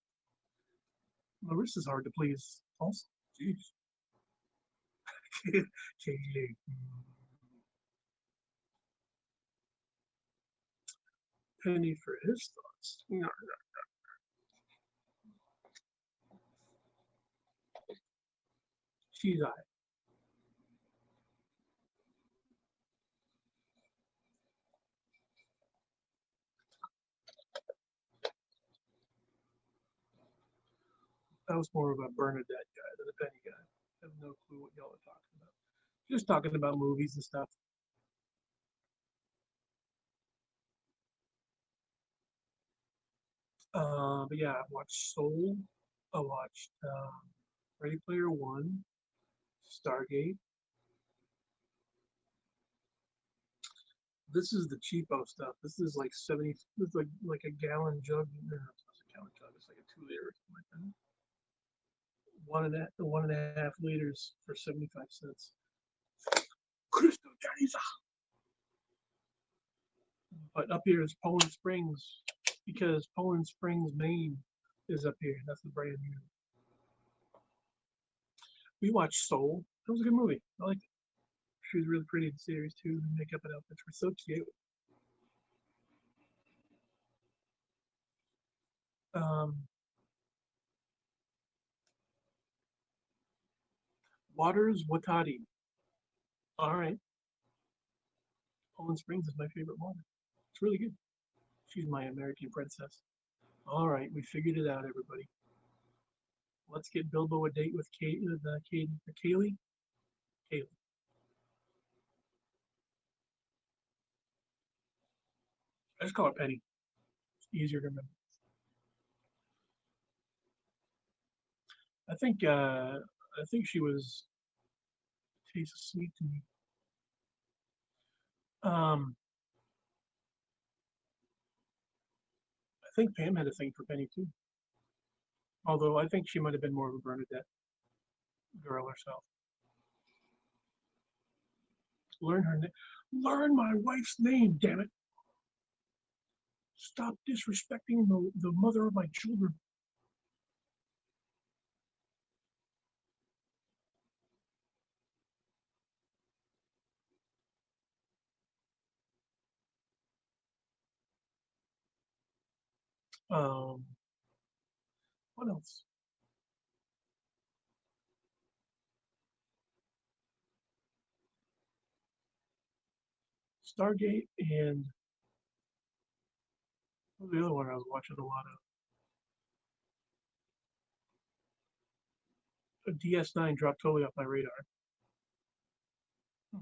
Marissa's hard to please. Also, jeez. Kaylee. Penny for his thoughts. No, she's I. That was more of a Bernadette guy than a Penny guy. I have no clue what y'all are talking about. Just talking about movies and stuff. But yeah, I watched Soul. I watched Ready Player One, Stargate. This is the cheapo stuff. This is like 70. It's like a gallon jug. No, it's not a gallon jug. It's like a 2 liter or something like that. One and a half liters for 75 cents. Crystal Janiza. But up here is Poland Springs because Poland Springs, Maine is up here. That's the brand new. We watched Soul. It was a good movie. I liked it. She was really pretty in the series too. The makeup and outfits were so cute. Um, Waters Watati. All right. Poland Springs is my favorite water. It's really good. She's my American princess. All right, we figured it out, everybody. Let's get Bilbo a date with Kaylee. Kaylee. I just call her Penny. It's easier to remember. I think she was tastes sweet to me. Um, I think Pam had a thing for Penny too. Although I think she might have been more of a Bernadette girl herself. Learn her name. Learn my wife's name, damn it. Stop disrespecting the mother of my children. Um, what else? Stargate and what was the other one I was watching a lot of? DS9 dropped totally off my radar. I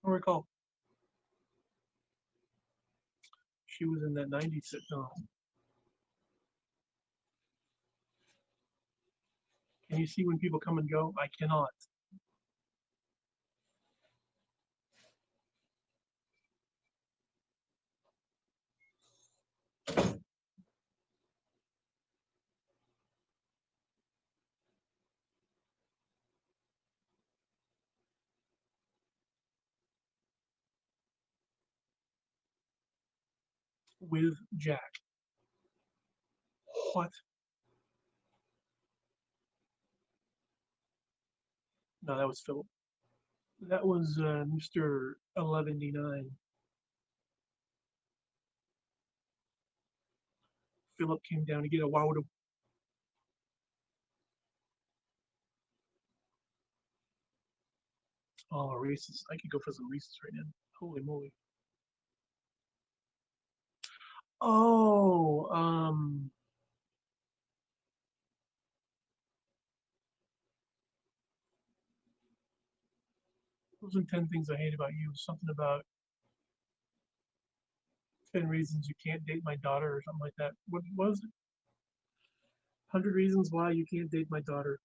don't recall. She was in that 90s sitcom. Can you see when people come and go? I cannot. With Jack. What? No, that was Philip. That was Mr. 1199. Philip came down to get a Wowdo. Oh, Reese's. I could go for some Reese's right now. Holy moly. Oh, wasn't 10 things I hate about you. Something about 10 reasons you can't date my daughter or something like that. What was it? 100 reasons why you can't date my daughter.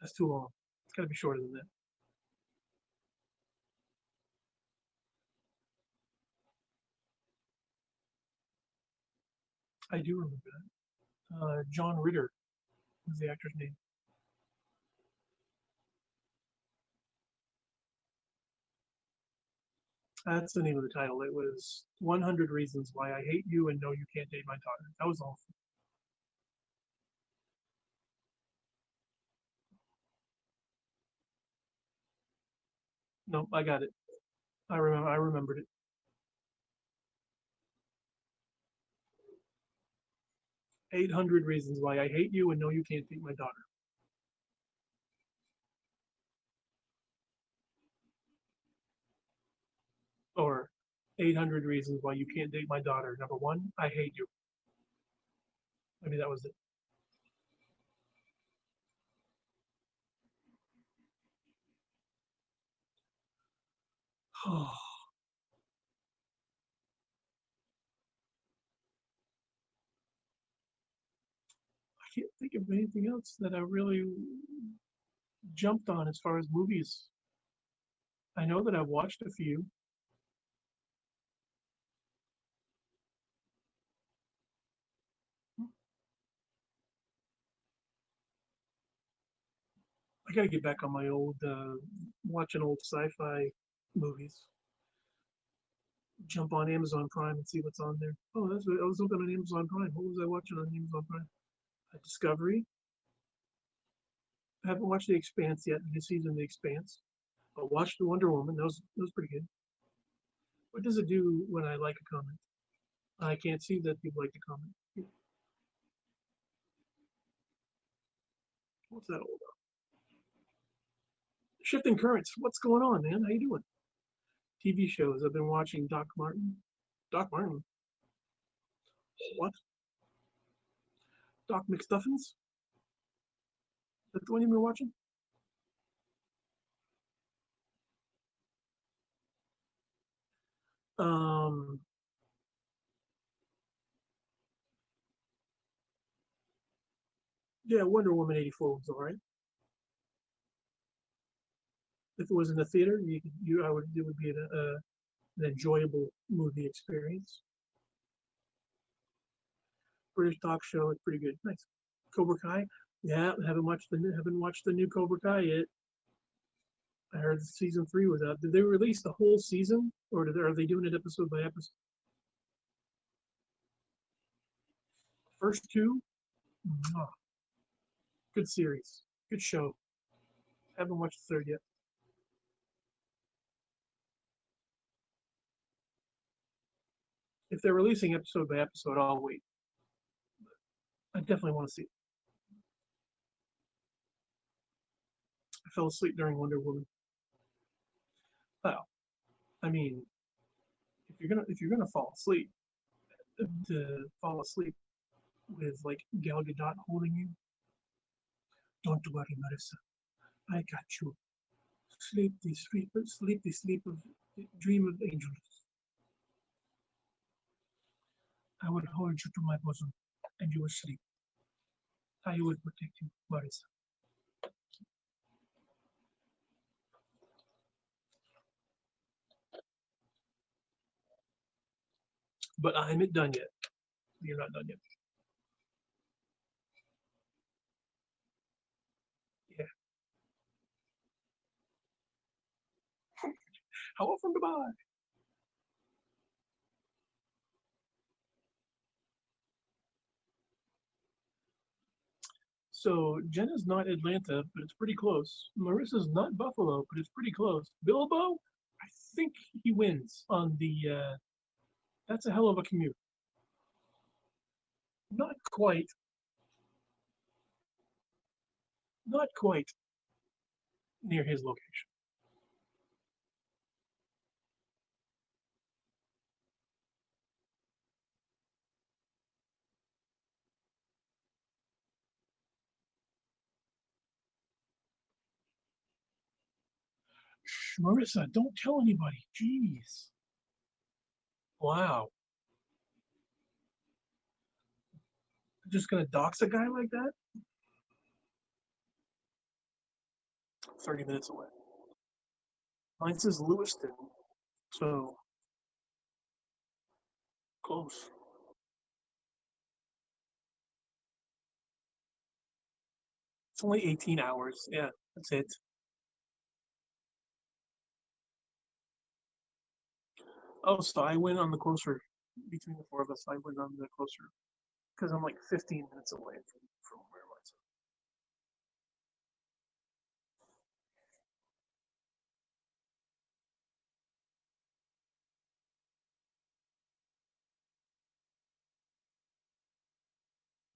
That's too long. It's got to be shorter than that. I do remember that. John Ritter was the actor's name. That's the name of the title. It was 100 Reasons Why I Hate You and No, You Can't Date My Daughter. That was awful. No, I got it. I remembered it. 800 Reasons Why I Hate You and No, You Can't Date My Daughter. Or 800 Reasons Why You Can't Date My Daughter. Number one, I hate you. Maybe that was it. Oh, I can't think of anything else that I really jumped on as far as movies. I know that I've watched a few. I got to get back on my old watching old sci-fi movies. Jump on Amazon Prime and see what's on there. Oh, that's what I was looking on Amazon Prime. What was I watching on Amazon Prime? Discovery. I haven't watched The Expanse yet. This season, The Expanse. But watched the Wonder Woman. That was pretty good. What does it do when I like a comment? I can't see that people like the comment. What's that all about? Shifting currents. What's going on, man? How you doing? TV shows. I've been watching Doc Martin. Doc Martin. What? Doc McStuffins? Is that the one you've been watching? Um, yeah, Wonder Woman 84 was all right. If it was in the theater, I would, it would be an enjoyable movie experience. British talk show is pretty good. Nice. Cobra Kai. Yeah, haven't watched the new Cobra Kai yet. I heard season 3 was out. Did they release the whole season, or are they doing it episode by episode? First two, good series, good show. Haven't watched the third yet. If they're releasing episode by episode, I'll wait. I definitely want to see it. I fell asleep during Wonder Woman. Well, I mean, if you're gonna fall asleep, to fall asleep with like Gal Gadot holding you, don't worry, Marissa. I got you. Sleep the sleep of dream of angels. I will hold you to my bosom, and you will sleep. I will protect you, Marissa. But I'm not done yet. You're not done yet. Yeah. How often goodbye? So Jenna's not Atlanta, but it's pretty close. Marissa's not Buffalo, but it's pretty close. Bilbo, I think he wins on the. That's a hell of a commute. Not quite. Not quite near his location. Shh, Marissa, don't tell anybody. Jeez. Wow. Just gonna dox a guy like that? 30 minutes away. Mine says Lewiston, so close. It's only 18 hours. Yeah, that's it. Oh, so I went on the closer between the four of us. I went on the closer because I'm like 15 minutes away from where mine's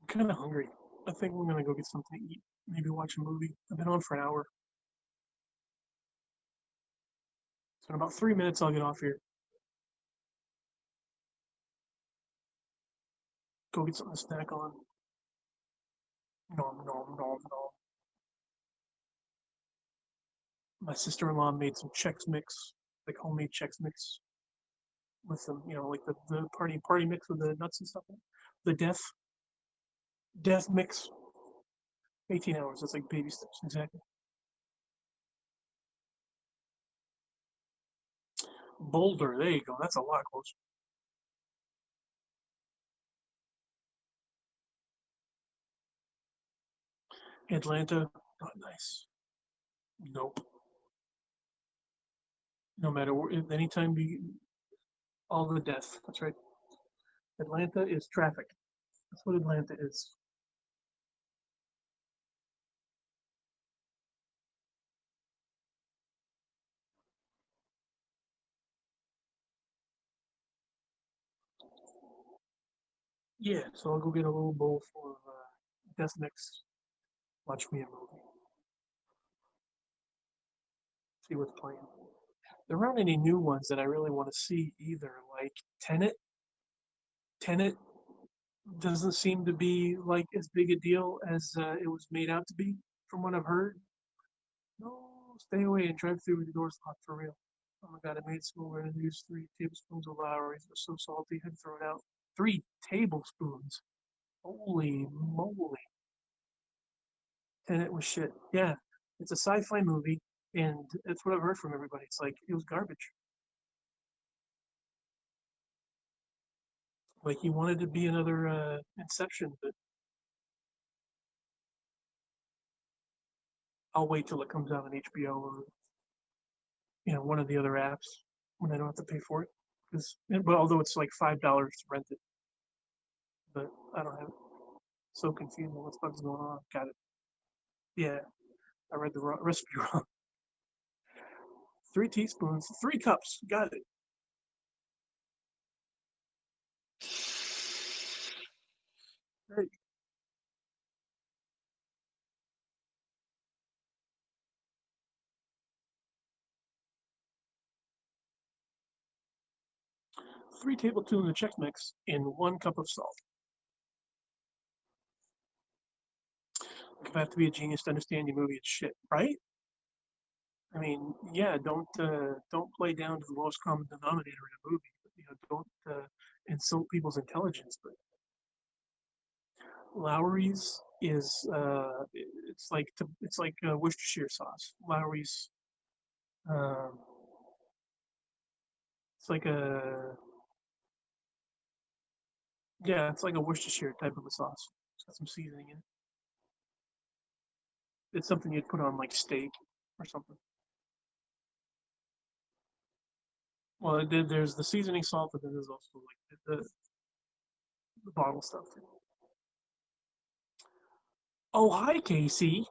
I'm kind of hungry. I think we're gonna go get something to eat. Maybe watch a movie. I've been on for an hour. So in about 3 minutes, I'll get off here. Go get something to snack on. Nom nom nom nom. My sister-in-law made some Chex Mix, like homemade Chex Mix with some, like the party mix with the nuts and stuff. The death mix. 18 hours. That's like baby steps. Exactly. Boulder. There you go. That's a lot closer. Atlanta. Not nice. Nope. No matter where, anytime all the death. That's right. Atlanta is traffic. That's what Atlanta is. Yeah. So I'll go get a little bowl full of death mix. Watch me a movie. See what's playing. There aren't any new ones that I really want to see either. Like Tenet. Tenet doesn't seem to be like as big a deal as it was made out to be, from what I've heard. No, stay away and drive through with the doors locked for real. Oh my god, I made school where I used 3 tablespoons of Lowry's. It was so salty, I had to throw it out. 3 tablespoons. Holy moly. And it was shit. Yeah, it's a sci-fi movie, and that's what I've heard from everybody. It's like it was garbage. Like he wanted to be another Inception, but I'll wait till it comes out on HBO or one of the other apps when I don't have to pay for it. Because well, although it's like $5 to rent it, but I don't have it. So confusing. What the fuck's going on? Got it. Yeah, I read the recipe wrong. 3 teaspoons, 3 cups. Got it. Hey, 3 tablespoons of Chex Mix in 1 cup of salt. Like, if I have to be a genius to understand your movie, it's shit, right? I mean, yeah, don't play down to the lowest common denominator in a movie. Don't insult people's intelligence. But Lowry's is it's like Worcestershire sauce. Lowry's um, it's like a yeah, it's like a Worcestershire type of a sauce. It's got some seasoning in it. It's something you'd put on like steak or something. Well, there's the seasoning salt, but then there's also like the bottle stuff. Oh, hi, Casey.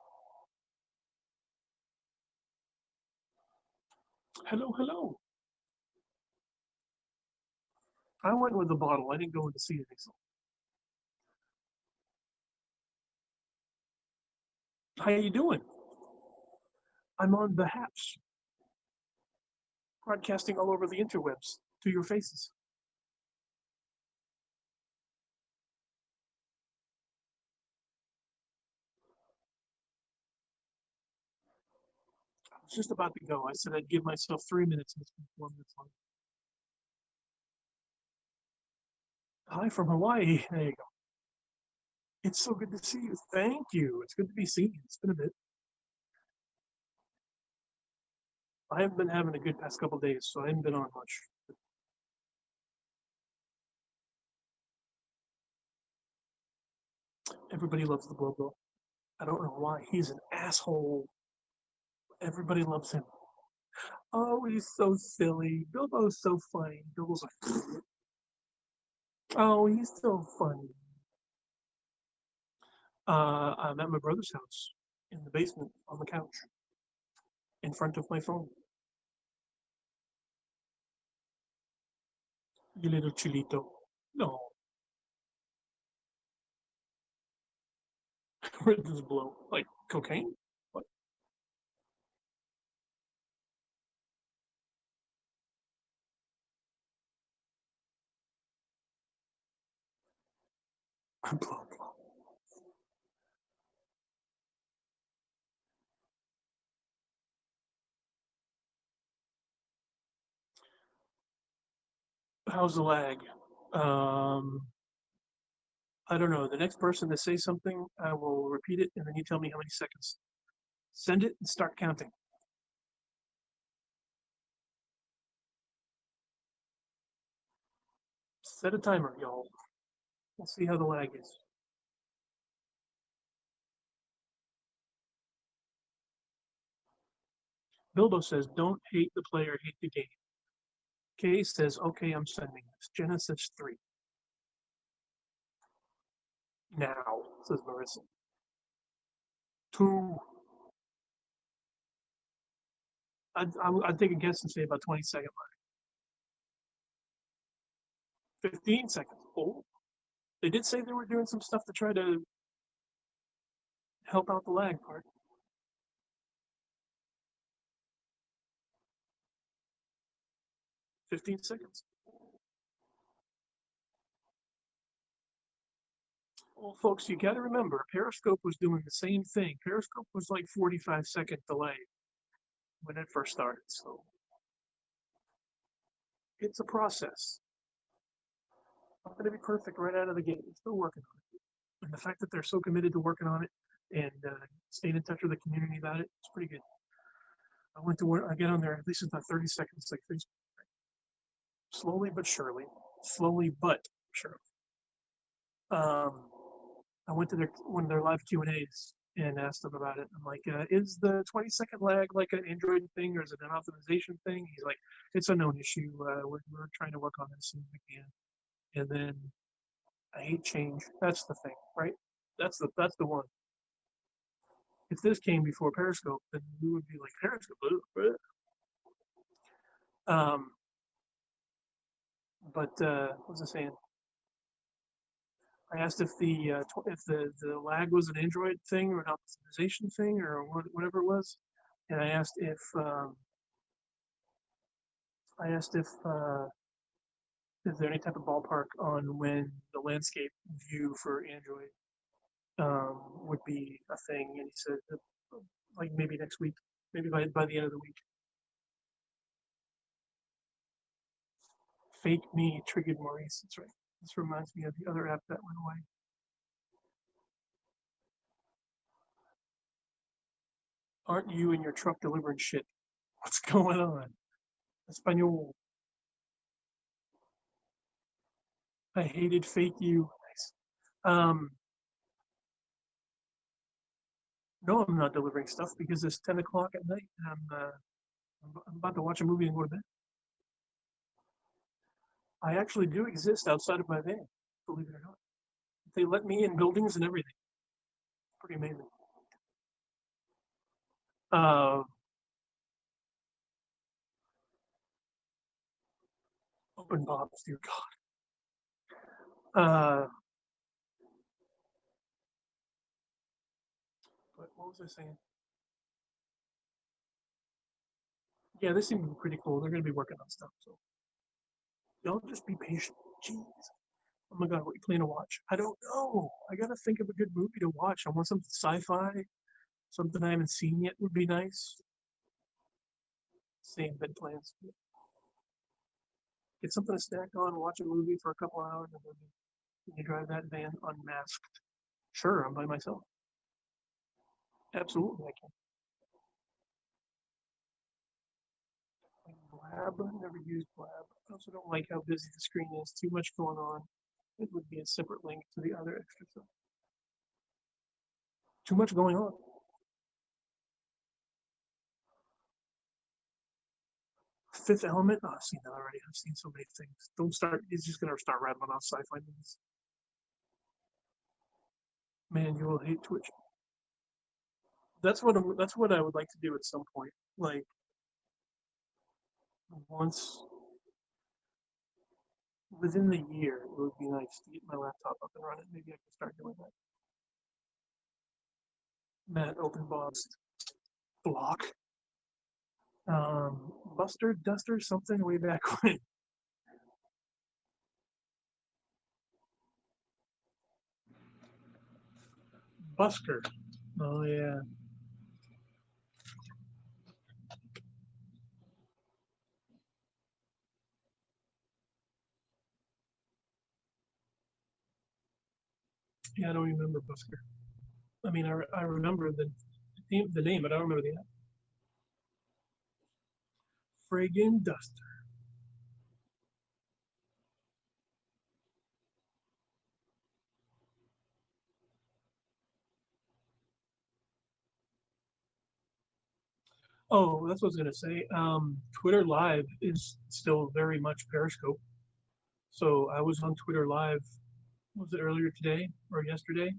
Hello, hello. I went with the bottle. I didn't go with the seasoning salt. How you doing? I'm on the Haps, broadcasting all over the interwebs to your faces. I was just about to go. I said I'd give myself 3 minutes, and it's been 4 minutes long. Hi from Hawaii. There you go. It's so good to see you. Thank you. It's good to be seen. It's been a bit. I haven't been having a good past couple of days, so I haven't been on much. Everybody loves the Bobo. I don't know why. He's an asshole. Everybody loves him. Oh, he's so silly. Bilbo's so funny. Bilbo's like, oh, he's so funny. I'm at my brother's house in the basement on the couch in front of my phone. You little chilito. No, where did this blow? Like cocaine? What? Blah, blah. How's the lag? Um, I don't know. The next person to say something, I will repeat it, and then you tell me how many seconds. Send it and start counting. Set a timer, y'all. We'll see how the lag is. Bilbo says, "Don't hate the player, hate the game." Kay says, "Okay, I'm sending this." Jenna says 3. Now, says Marissa. 2. I'd take a guess and say about 20 second lag. 15 seconds. Oh, they did say they were doing some stuff to try to help out the lag part. 15 seconds. Well, folks, you got to remember, Periscope was doing the same thing. Periscope was like 45-second delay when it first started, so it's a process. Not going to be perfect right out of the gate. It's still working on it, and the fact that they're so committed to working on it and staying in touch with the community about it, it's pretty good. I went to work. I get on there at least about 30 seconds, like Facebook. Slowly but surely. Slowly but surely. I went to one of their live Q&As and asked them about it. I'm like, is the 20-second lag like an Android thing, or is it an optimization thing? He's like, it's a known issue. We're trying to work on it as soon as we can. And then I hate change. That's the thing, right? That's the one. If this came before Periscope, then we would be like Periscope. But what was I saying? I asked if the lag was an Android thing or an optimization thing or whatever it was, and I asked if is there any type of ballpark on when the landscape view for Android would be a thing, and he said like maybe next week, maybe by the end of the week. Fake me triggered Maurice. That's right. This reminds me of the other app that went away. Aren't you in your truck delivering shit? What's going on? Espanol. I hated fake you. Nice. No, I'm not delivering stuff because it's 10 o'clock at night and I'm about to watch a movie and go to bed. I actually do exist outside of my van, believe it or not. They let me in buildings and everything. Pretty amazing. Open Bob's, dear God. But what was I saying? Yeah, this seems pretty cool. They're going to be working on stuff, so y'all just be patient. Jeez. Oh my God, what you plan to watch? I don't know. I gotta think of a good movie to watch. I want something sci-fi, something I haven't seen yet would be nice. Same bed plans. Get something to snack on, watch a movie for a couple hours, and then you drive that van unmasked. Sure, I'm by myself. Absolutely, I can. Blab, never used Blab. I also don't like how busy the screen is. Too much going on. It would be a separate link to the other extra stuff. Too much going on. Fifth Element. Oh, I've seen that already. I've seen so many things. Don't start. He's just gonna start rattling off sci-fi movies. Man, you will hate Twitch. That's what I would like to do at some point. Like once within the year, it would be nice to get my laptop up and running. Maybe I can start doing that. Matt Open Bob's block. Buster Duster something way back when. Busker. Oh yeah. Yeah, I don't remember Busker. I mean, I remember the name, but I don't remember the app. Friggin' Duster. Oh, that's what I was gonna say. Twitter Live is still very much Periscope. So I was on Twitter Live. Was it earlier today or yesterday?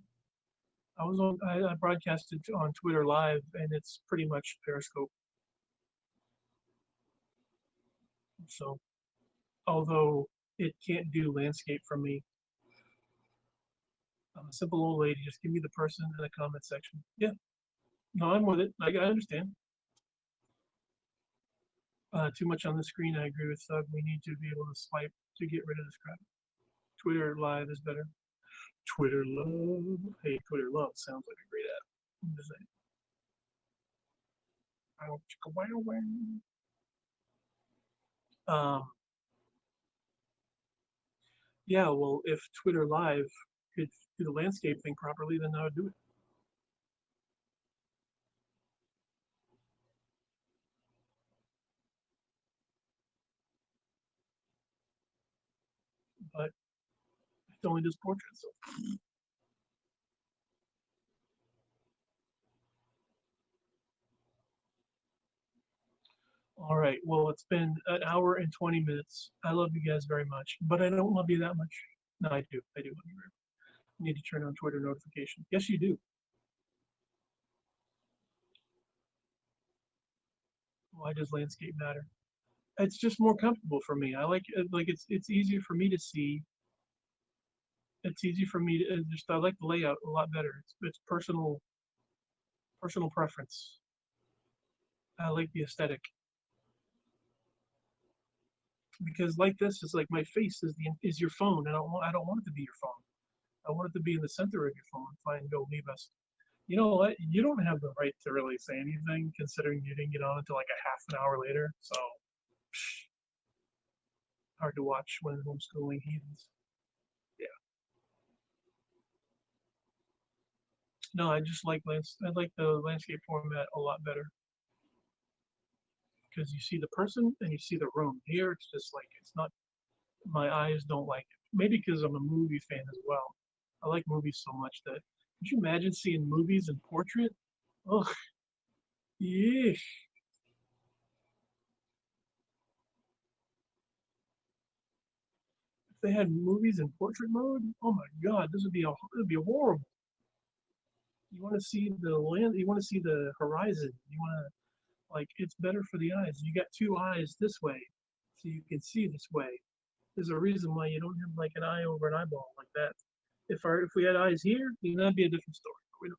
I broadcasted on Twitter Live, and it's pretty much Periscope. So, although it can't do landscape for me, I'm a simple old lady. Just give me the person in the comment section. Yeah, no, I'm with it. I understand. Too much on the screen. I agree with Thug. We need to be able to swipe to get rid of this crap. Twitter Live is better. Twitter Love. Hey, Twitter Love sounds like a great app. I'm just saying. Um, yeah, well, if Twitter Live could do the landscape thing properly, then I would do it. But it only does portraits. So. All right. Well, it's been an hour and 20 minutes. I love you guys very much, but I don't love you that much. No, I do. I do love you very much. You need to turn on Twitter notifications. Yes, you do. Why does landscape matter? It's just more comfortable for me. I like it's easier for me to see. It's easy for me to just I like the layout a lot better. It's personal preference. I like the aesthetic because like this is like my face is your phone, and I don't want it to be your phone. I want it to be in the center of your phone. Fine, go leave us. You know what? You don't have the right to really say anything, considering you didn't get on until like a half an hour later. So psh, hard to watch when homeschooling heathens. Yeah. No, I just like I like the landscape format a lot better because you see the person and you see the room. Here, it's just like it's not. My eyes don't like it. Maybe because I'm a movie fan as well. I like movies so much that. Could you imagine seeing movies in portrait? Oh, yeah. If they had movies in portrait mode, oh my God, this would be horrible. You want to see the land, you want to see the horizon. You want to like it's better for the eyes. You got two eyes this way, so you can see this way. There's a reason why you don't have like an eye over an eyeball like that. If we had eyes here, then that'd be a different story. But we don't.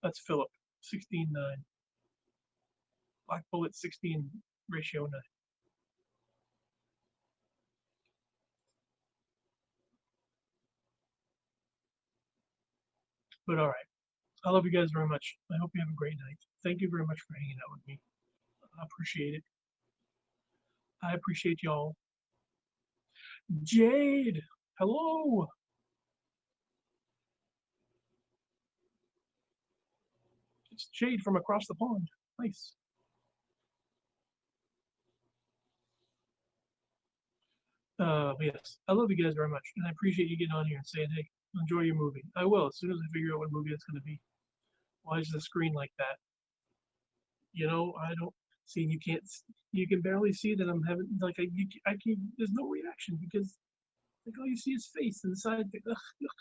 That's Philip, 16:9. Black Bullet 16 ratio 9. But all right. I love you guys very much. I hope you have a great night. Thank you very much for hanging out with me. I appreciate it. I appreciate y'all. Jade, hello. It's Jade from across the pond. Nice. Yes, I love you guys very much, and I appreciate you getting on here and saying, "Hey, enjoy your movie." I will as soon as I figure out what movie it's going to be. Why is the screen like that? I don't see. You can't. You can barely see that I'm having like I can. There's no reaction because like all you see is face and the side. Ugh, ugh.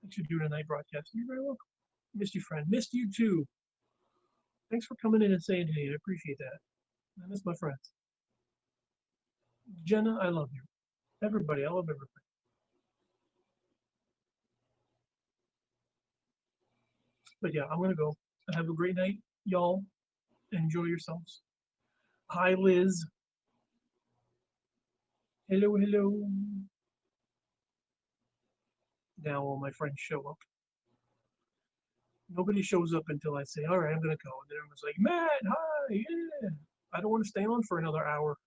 I should do a night broadcast. You're very welcome. Missed you, friend. Missed you too. Thanks for coming in and saying hey. I appreciate that. I miss my friends. Jenna, I love you. Everybody, I love everybody. But yeah, I'm gonna go. Have a great night, y'all. Enjoy yourselves. Hi, Liz. Hello, hello. Now all my friends show up. Nobody shows up until I say, all right, I'm gonna go. And then everyone's like, Matt, hi, yeah. I don't want to stay on for another hour.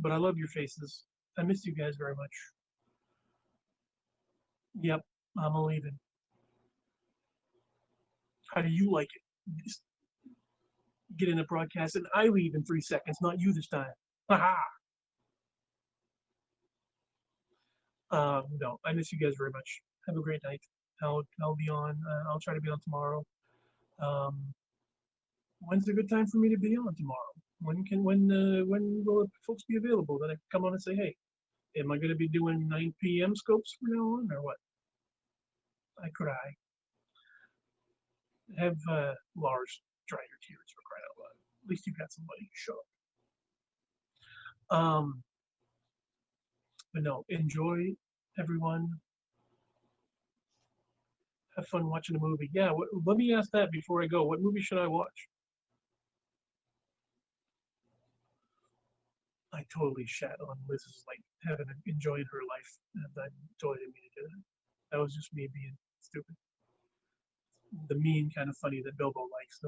But I love your faces. I miss you guys very much. Yep, I'm a leaving. How do you like it? Just get in a broadcast and I leave in 3 seconds, not you this time. Haha. No, I miss you guys very much. Have a great night. I'll be on. I'll try to be on tomorrow. Um, when's a good time for me to be on tomorrow? When will folks be available that I can come on and say, hey, am I going to be doing 9 p.m. scopes from now on or what? I cry. Have Lars dry your tears for crying out loud. At least you got somebody to show up. But no, enjoy everyone. have fun watching a movie. Yeah, let me ask that before I go. What movie should I watch? I totally shat on Liz's like having enjoying her life, and I totally didn't mean to do that. That was just me being stupid. The mean kind of funny that Bilbo likes.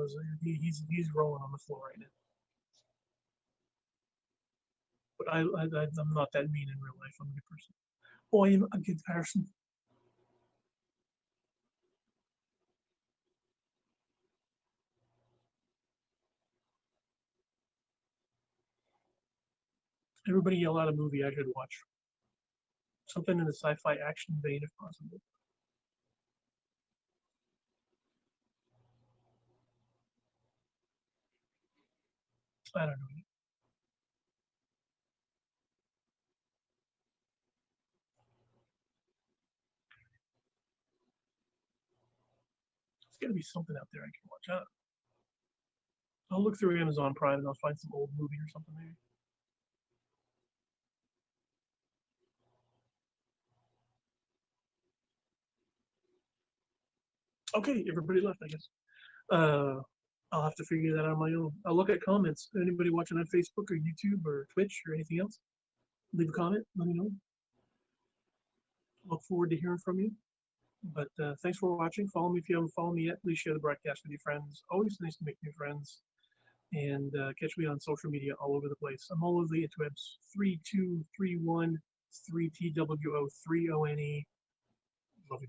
He's rolling on the floor right now. But I'm not that mean in real life. I'm a good person. Oh, I am a good person. Everybody yell out a movie I should watch. Something in the sci-fi action vein, if possible. I don't know. There's got to be something out there I can watch. I'll look through Amazon Prime and I'll find some old movie or something maybe. Okay, everybody left, I guess. Uh, I'll have to figure that out on my own. I'll look at comments. Anybody watching on Facebook or YouTube or Twitch or anything else? Leave a comment. Let me know. Look forward to hearing from you. But thanks for watching. Follow me if you haven't followed me yet. Please share the broadcast with your friends. Always nice to make new friends. And catch me on social media all over the place. I'm all over the interwebs. 3231 3TWO 3ONE. Love you.